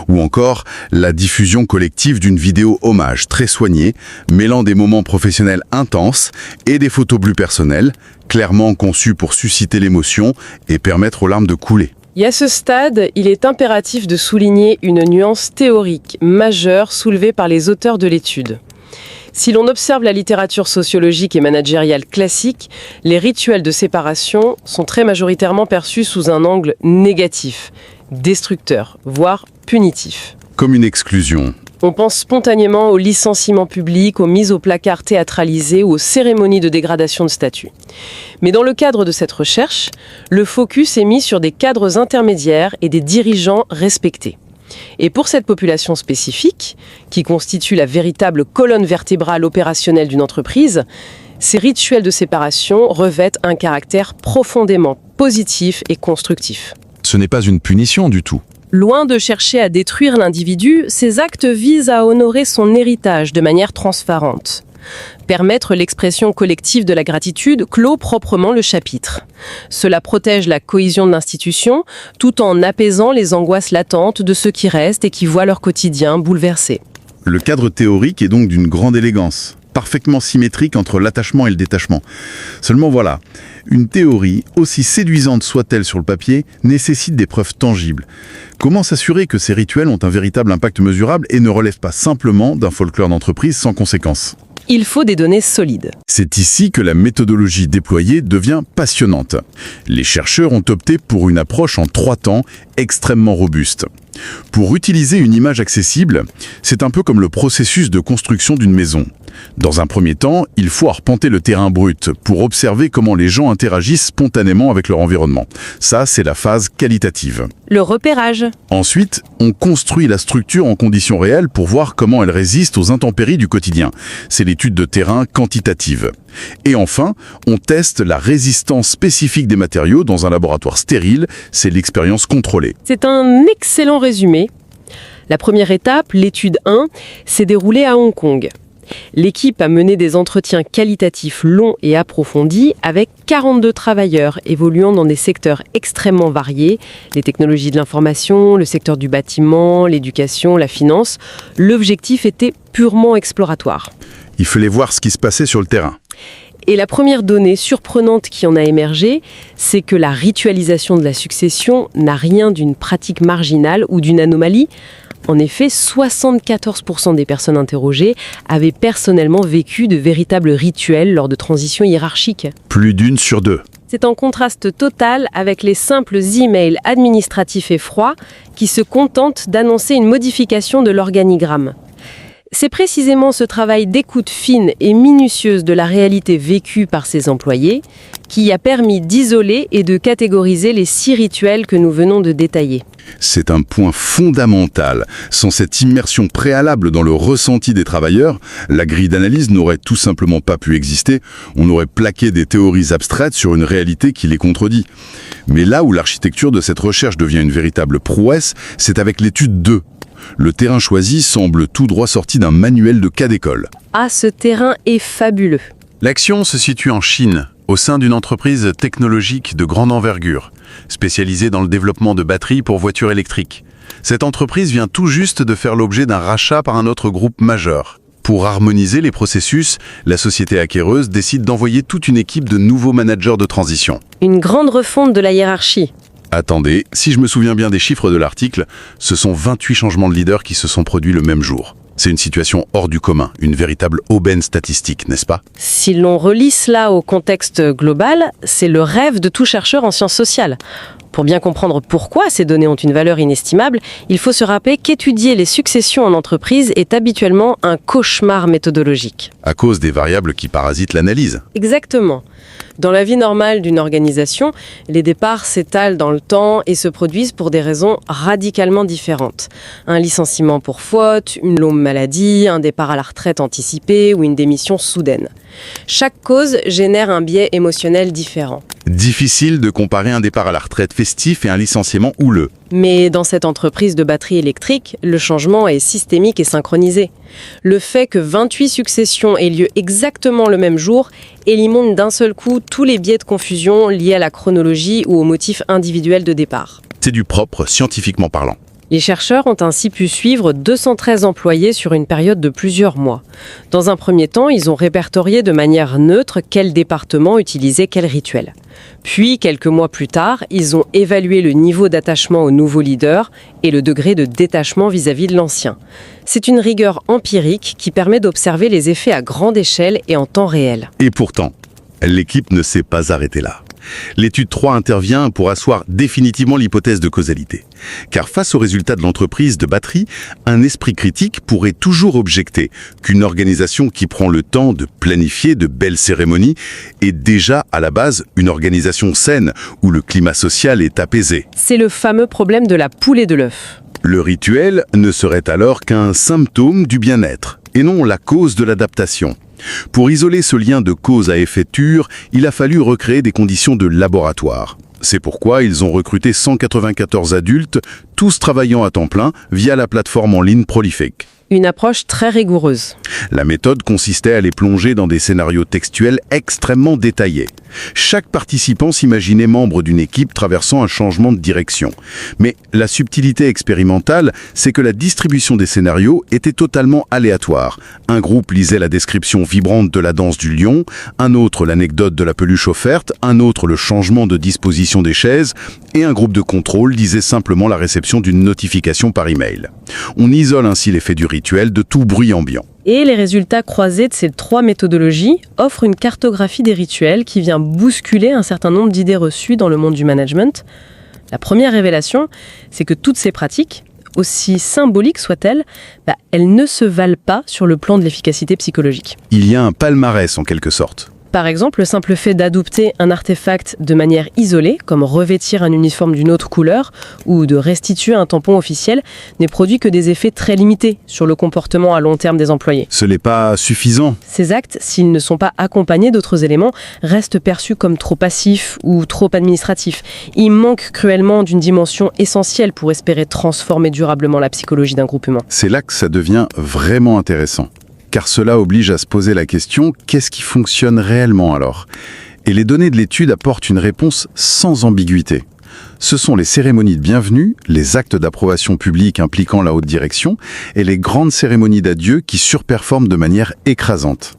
Speaker 6: Ou encore la diffusion collective d'une vidéo hommage très soignée, mêlant des moments professionnels intenses et des photos plus personnelles, clairement conçues pour susciter l'émotion et permettre aux larmes de couler.
Speaker 4: Et à ce stade, il est impératif de souligner une nuance théorique majeure soulevée par les auteurs de l'étude. Si l'on observe la littérature sociologique et managériale classique, les rituels de séparation sont très majoritairement perçus sous un angle négatif, destructeur, voire punitif.
Speaker 6: Comme une exclusion.
Speaker 4: On pense spontanément au licenciement public, aux mises au placard théâtralisées ou aux cérémonies de dégradation de statut. Mais dans le cadre de cette recherche, le focus est mis sur des cadres intermédiaires et des dirigeants respectés. Et pour cette population spécifique, qui constitue la véritable colonne vertébrale opérationnelle d'une entreprise, ces rituels de séparation revêtent un caractère profondément positif et constructif.
Speaker 6: Ce n'est pas une punition du tout.
Speaker 4: Loin de chercher à détruire l'individu, ces actes visent à honorer son héritage de manière transparente. Permettre l'expression collective de la gratitude clôt proprement le chapitre. Cela protège la cohésion de l'institution, tout en apaisant les angoisses latentes de ceux qui restent et qui voient leur quotidien bouleversé.
Speaker 3: Le cadre théorique est donc d'une grande élégance, parfaitement symétrique entre l'attachement et le détachement. Seulement voilà, une théorie, aussi séduisante soit-elle sur le papier, nécessite des preuves tangibles. Comment s'assurer que ces rituels ont un véritable impact mesurable et ne relèvent pas simplement d'un folklore d'entreprise sans conséquence ?
Speaker 4: Il faut des données solides.
Speaker 3: C'est ici que la méthodologie déployée devient passionnante. Les chercheurs ont opté pour une approche en 3 temps extrêmement robuste. Pour utiliser une image accessible, c'est un peu comme le processus de construction d'une maison. Dans un premier temps, il faut arpenter le terrain brut pour observer comment les gens interagissent spontanément avec leur environnement. Ça, c'est la phase qualitative.
Speaker 8: Le repérage.
Speaker 3: Ensuite, on construit la structure en conditions réelles pour voir comment elle résiste aux intempéries du quotidien. C'est l'étude de terrain quantitative. Et enfin, on teste la résistance spécifique des matériaux dans un laboratoire stérile, c'est l'expérience contrôlée.
Speaker 4: C'est un excellent résumé. La première étape, l'étude 1, s'est déroulée à Hong Kong. L'équipe a mené des entretiens qualitatifs longs et approfondis avec 42 travailleurs évoluant dans des secteurs extrêmement variés, les technologies de l'information, le secteur du bâtiment, l'éducation, la finance. L'objectif était purement exploratoire.
Speaker 3: Il fallait voir ce qui se passait sur le terrain.
Speaker 4: Et la première donnée surprenante qui en a émergé, c'est que la ritualisation de la succession n'a rien d'une pratique marginale ou d'une anomalie. En effet, 74% des personnes interrogées avaient personnellement vécu de véritables rituels lors de transitions hiérarchiques.
Speaker 3: Plus d'1 sur 2.
Speaker 4: C'est en contraste total avec les simples emails administratifs et froids qui se contentent d'annoncer une modification de l'organigramme.
Speaker 8: C'est précisément ce travail d'écoute fine et minutieuse de la réalité vécue par ces employés qui a permis d'isoler et de catégoriser les 6 rituels que nous venons de détailler.
Speaker 3: C'est un point fondamental. Sans cette immersion préalable dans le ressenti des travailleurs, la grille d'analyse n'aurait tout simplement pas pu exister. On aurait plaqué des théories abstraites sur une réalité qui les contredit. Mais là où l'architecture de cette recherche devient une véritable prouesse, c'est avec l'étude 2. Le terrain choisi semble tout droit sorti d'un manuel de cas d'école.
Speaker 8: Ah, ce terrain est fabuleux.
Speaker 6: L'action se situe en Chine, au sein d'une entreprise technologique de grande envergure, spécialisée dans le développement de batteries pour voitures électriques. Cette entreprise vient tout juste de faire l'objet d'un rachat par un autre groupe majeur. Pour harmoniser les processus, la société acquéreuse décide d'envoyer toute une équipe de nouveaux managers de transition.
Speaker 8: Une grande refonte de la hiérarchie.
Speaker 3: Attendez, si je me souviens bien des chiffres de l'article, ce sont 28 changements de leader qui se sont produits le même jour. C'est une situation hors du commun, une véritable aubaine statistique, n'est-ce pas?
Speaker 8: Si l'on relie cela au contexte global, c'est le rêve de tout chercheur en sciences sociales. Pour bien comprendre pourquoi ces données ont une valeur inestimable, il faut se rappeler qu'étudier les successions en entreprise est habituellement un cauchemar méthodologique.
Speaker 3: À cause des variables qui parasitent l'analyse.
Speaker 8: Exactement. Dans la vie normale d'une organisation, les départs s'étalent dans le temps et se produisent pour des raisons radicalement différentes. Un licenciement pour faute, une longue maladie, un départ à la retraite anticipé ou une démission soudaine. Chaque cause génère un biais émotionnel différent.
Speaker 3: Difficile de comparer un départ à la retraite festif et un licenciement houleux.
Speaker 8: Mais dans cette entreprise de batterie électrique, le changement est systémique et synchronisé. Le fait que 28 successions aient lieu exactement le même jour élimine d'un seul coup tous les biais de confusion liés à la chronologie ou au motif individuel de départ.
Speaker 3: C'est du propre, scientifiquement parlant.
Speaker 8: Les chercheurs ont ainsi pu suivre 213 employés sur une période de plusieurs mois. Dans un premier temps, ils ont répertorié de manière neutre quel département utilisait quel rituel. Puis, quelques mois plus tard, ils ont évalué le niveau d'attachement au nouveau leader et le degré de détachement vis-à-vis de l'ancien. C'est une rigueur empirique qui permet d'observer les effets à grande échelle et en temps réel.
Speaker 3: Et pourtant, l'équipe ne s'est pas arrêtée là. L'étude 3 intervient pour asseoir définitivement l'hypothèse de causalité. Car face aux résultats de l'entreprise de batterie, un esprit critique pourrait toujours objecter qu'une organisation qui prend le temps de planifier de belles cérémonies est déjà à la base une organisation saine où le climat social est apaisé.
Speaker 8: C'est le fameux problème de la poule et de l'œuf.
Speaker 3: Le rituel ne serait alors qu'un symptôme du bien-être et non la cause de l'adaptation. Pour isoler ce lien de cause à effet-ture, il a fallu recréer des conditions de laboratoire. C'est pourquoi ils ont recruté 194 adultes, tous travaillant à temps plein via la plateforme en ligne Prolific.
Speaker 8: Une approche très rigoureuse.
Speaker 3: La méthode consistait à les plonger dans des scénarios textuels extrêmement détaillés. Chaque participant s'imaginait membre d'une équipe traversant un changement de direction. Mais la subtilité expérimentale, c'est que la distribution des scénarios était totalement aléatoire. Un groupe lisait la description vibrante de la danse du lion, un autre l'anecdote de la peluche offerte, un autre le changement de disposition des chaises, et un groupe de contrôle disait simplement la réception d'une notification par email. On isole ainsi l'effet du rituel de tout bruit ambiant.
Speaker 8: Et les résultats croisés de ces 3 méthodologies offrent une cartographie des rituels qui vient bousculer un certain nombre d'idées reçues dans le monde du management. La première révélation, c'est que toutes ces pratiques, aussi symboliques soient-elles, elles ne se valent pas sur le plan de l'efficacité psychologique.
Speaker 3: Il y a un palmarès en quelque sorte.
Speaker 8: Par exemple, le simple fait d'adopter un artefact de manière isolée, comme revêtir un uniforme d'une autre couleur, ou de restituer un tampon officiel, n'est produit que des effets très limités sur le comportement à long terme des employés.
Speaker 3: Ce n'est pas suffisant.
Speaker 8: Ces actes, s'ils ne sont pas accompagnés d'autres éléments, restent perçus comme trop passifs ou trop administratifs. Ils manquent cruellement d'une dimension essentielle pour espérer transformer durablement la psychologie d'un groupe humain.
Speaker 3: C'est là que ça devient vraiment intéressant. Car cela oblige à se poser la question, qu'est-ce qui fonctionne réellement alors? Et les données de l'étude apportent une réponse sans ambiguïté. Ce sont les cérémonies de bienvenue, les actes d'approbation publique impliquant la haute direction et les grandes cérémonies d'adieu qui surperforment de manière écrasante.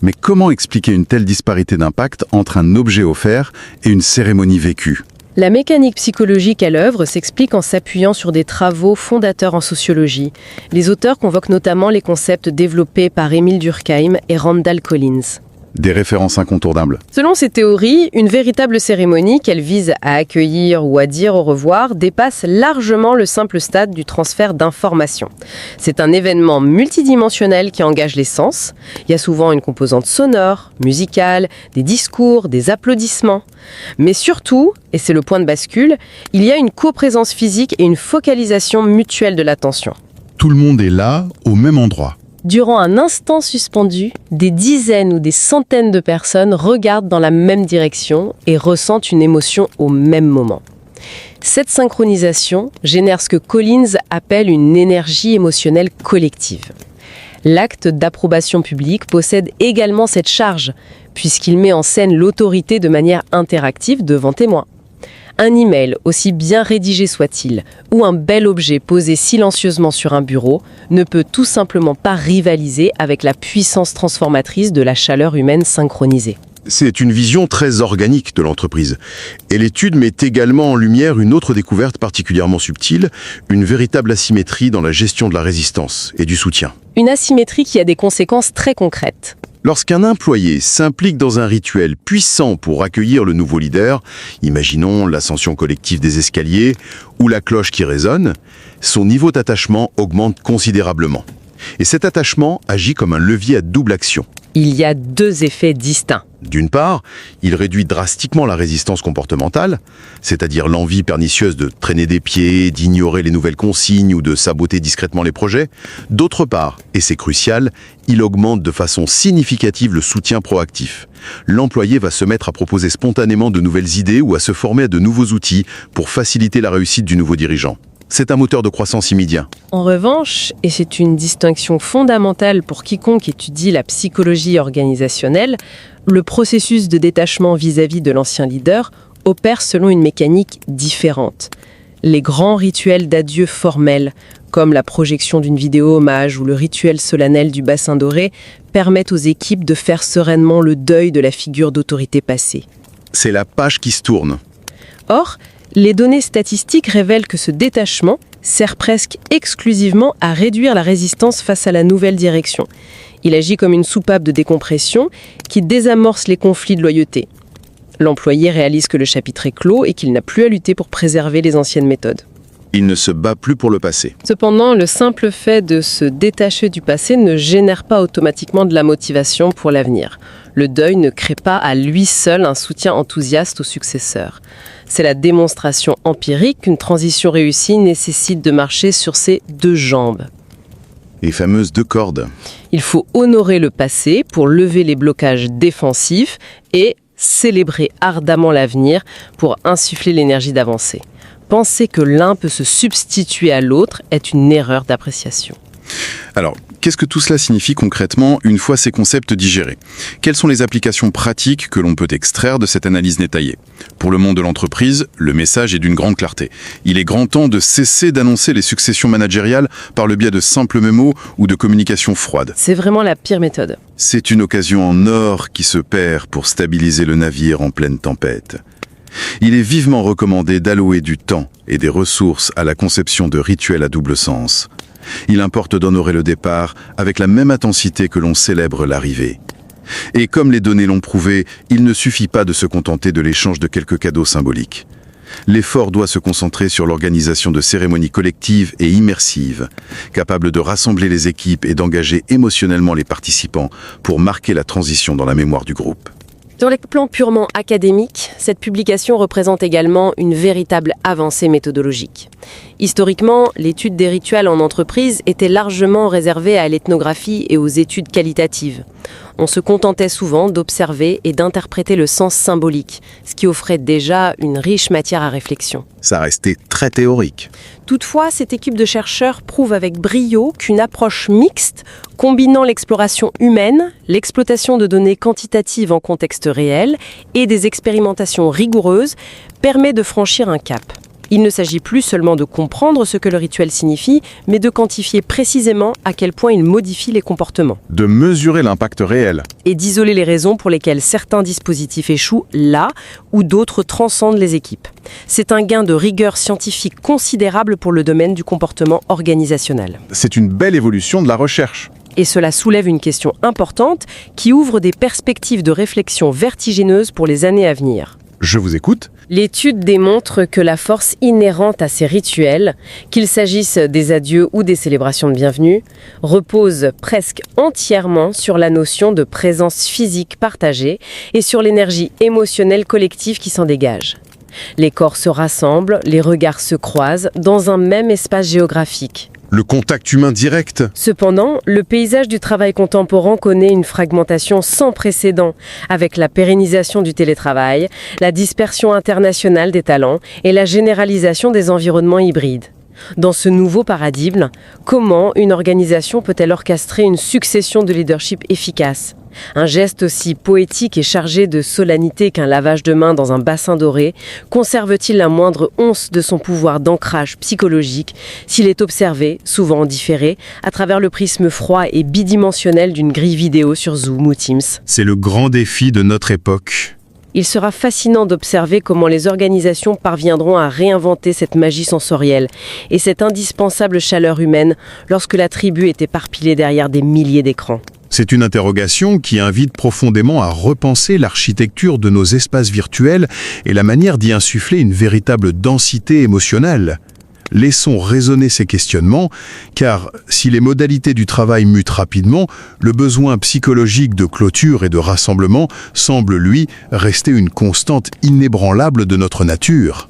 Speaker 3: Mais comment expliquer une telle disparité d'impact entre un objet offert et une cérémonie vécue?
Speaker 8: La mécanique psychologique à l'œuvre s'explique en s'appuyant sur des travaux fondateurs en sociologie. Les auteurs convoquent notamment les concepts développés par Émile Durkheim et Randall Collins.
Speaker 3: Des références incontournables.
Speaker 8: Selon ces théories, une véritable cérémonie qu'elle vise à accueillir ou à dire au revoir dépasse largement le simple stade du transfert d'informations. C'est un événement multidimensionnel qui engage les sens. Il y a souvent une composante sonore, musicale, des discours, des applaudissements. Mais surtout, et c'est le point de bascule, il y a une coprésence physique et une focalisation mutuelle de l'attention.
Speaker 9: Tout le monde est là, au même endroit.
Speaker 8: Durant un instant suspendu, des dizaines ou des centaines de personnes regardent dans la même direction et ressentent une émotion au même moment. Cette synchronisation génère ce que Collins appelle une énergie émotionnelle collective. L'acte d'approbation publique possède également cette charge, puisqu'il met en scène l'autorité de manière interactive devant témoins. Un email, aussi bien rédigé soit-il, ou un bel objet posé silencieusement sur un bureau, ne peut tout simplement pas rivaliser avec la puissance transformatrice de la chaleur humaine synchronisée.
Speaker 9: C'est une vision très organique de l'entreprise. Et l'étude met également en lumière une autre découverte particulièrement subtile, une véritable asymétrie dans la gestion de la résistance et du soutien.
Speaker 8: Une asymétrie qui a des conséquences très concrètes.
Speaker 9: Lorsqu'un employé s'implique dans un rituel puissant pour accueillir le nouveau leader, imaginons l'ascension collective des escaliers ou la cloche qui résonne, son niveau d'attachement augmente considérablement. Et cet attachement agit comme un levier à double action.
Speaker 8: Il y a deux effets distincts.
Speaker 9: D'une part, il réduit drastiquement la résistance comportementale, c'est-à-dire l'envie pernicieuse de traîner des pieds, d'ignorer les nouvelles consignes ou de saboter discrètement les projets. D'autre part, et c'est crucial, il augmente de façon significative le soutien proactif. L'employé va se mettre à proposer spontanément de nouvelles idées ou à se former à de nouveaux outils pour faciliter la réussite du nouveau dirigeant. C'est un moteur de croissance immédiat.
Speaker 8: En revanche, et c'est une distinction fondamentale pour quiconque étudie la psychologie organisationnelle, le processus de détachement vis-à-vis de l'ancien leader opère selon une mécanique différente. Les grands rituels d'adieu formels, comme la projection d'une vidéo hommage ou le rituel solennel du bassin doré, permettent aux équipes de faire sereinement le deuil de la figure d'autorité passée.
Speaker 9: C'est la page qui se tourne.
Speaker 8: Or, les données statistiques révèlent que ce détachement sert presque exclusivement à réduire la résistance face à la nouvelle direction. Il agit comme une soupape de décompression qui désamorce les conflits de loyauté. L'employé réalise que le chapitre est clos et qu'il n'a plus à lutter pour préserver les anciennes méthodes.
Speaker 9: Il ne se bat plus pour le passé.
Speaker 8: Cependant, le simple fait de se détacher du passé ne génère pas automatiquement de la motivation pour l'avenir. Le deuil ne crée pas à lui seul un soutien enthousiaste aux successeurs. C'est la démonstration empirique qu'une transition réussie nécessite de marcher sur ses deux jambes.
Speaker 9: Les fameuses deux cordes.
Speaker 8: Il faut honorer le passé pour lever les blocages défensifs et célébrer ardemment l'avenir pour insuffler l'énergie d'avancer. Penser que l'un peut se substituer à l'autre est une erreur d'appréciation.
Speaker 3: Alors, qu'est-ce que tout cela signifie concrètement une fois ces concepts digérés? Quelles sont les applications pratiques que l'on peut extraire de cette analyse détaillée? Pour le monde de l'entreprise, le message est d'une grande clarté. Il est grand temps de cesser d'annoncer les successions managériales par le biais de simples mémos ou de communication froide.
Speaker 8: C'est vraiment la pire méthode.
Speaker 3: C'est une occasion en or qui se perd pour stabiliser le navire en pleine tempête. Il est vivement recommandé d'allouer du temps et des ressources à la conception de rituels à double sens. Il importe d'honorer le départ avec la même intensité que l'on célèbre l'arrivée. Et comme les données l'ont prouvé, il ne suffit pas de se contenter de l'échange de quelques cadeaux symboliques. L'effort doit se concentrer sur l'organisation de cérémonies collectives et immersives, capables de rassembler les équipes et d'engager émotionnellement les participants pour marquer la transition dans la mémoire du groupe.
Speaker 8: Sur les plans purement académiques, cette publication représente également une véritable avancée méthodologique. Historiquement, l'étude des rituels en entreprise était largement réservée à l'ethnographie et aux études qualitatives. On se contentait souvent d'observer et d'interpréter le sens symbolique, ce qui offrait déjà une riche matière à réflexion.
Speaker 3: Ça restait très théorique.
Speaker 8: Toutefois, cette équipe de chercheurs prouve avec brio qu'une approche mixte, combinant l'exploration humaine, l'exploitation de données quantitatives en contexte réel et des expérimentations rigoureuses, permet de franchir un cap. Il ne s'agit plus seulement de comprendre ce que le rituel signifie, mais de quantifier précisément à quel point il modifie les comportements.
Speaker 3: De mesurer l'impact réel.
Speaker 8: Et d'isoler les raisons pour lesquelles certains dispositifs échouent là où d'autres transcendent les équipes. C'est un gain de rigueur scientifique considérable pour le domaine du comportement organisationnel.
Speaker 3: C'est une belle évolution de la recherche.
Speaker 8: Et cela soulève une question importante qui ouvre des perspectives de réflexion vertigineuses pour les années à venir.
Speaker 3: Je vous écoute.
Speaker 8: L'étude démontre que la force inhérente à ces rituels, qu'il s'agisse des adieux ou des célébrations de bienvenue, repose presque entièrement sur la notion de présence physique partagée et sur l'énergie émotionnelle collective qui s'en dégage. Les corps se rassemblent, les regards se croisent dans un même espace géographique.
Speaker 3: Le contact humain direct.
Speaker 8: Cependant, le paysage du travail contemporain connaît une fragmentation sans précédent, avec la pérennisation du télétravail, la dispersion internationale des talents et la généralisation des environnements hybrides. Dans ce nouveau paradigme, comment une organisation peut-elle orchestrer une succession de leadership efficace ? Un geste aussi poétique et chargé de solennité qu'un lavage de main dans un bassin doré conserve-t-il la moindre once de son pouvoir d'ancrage psychologique s'il est observé, souvent en différé, à travers le prisme froid et bidimensionnel d'une grille vidéo sur Zoom ou Teams ?
Speaker 3: C'est le grand défi de notre époque.
Speaker 8: Il sera fascinant d'observer comment les organisations parviendront à réinventer cette magie sensorielle et cette indispensable chaleur humaine lorsque la tribu est éparpillée derrière des milliers d'écrans.
Speaker 3: C'est une interrogation qui invite profondément à repenser l'architecture de nos espaces virtuels et la manière d'y insuffler une véritable densité émotionnelle. Laissons résonner ces questionnements, car si les modalités du travail mutent rapidement, le besoin psychologique de clôture et de rassemblement semble, lui, rester une constante inébranlable de notre nature.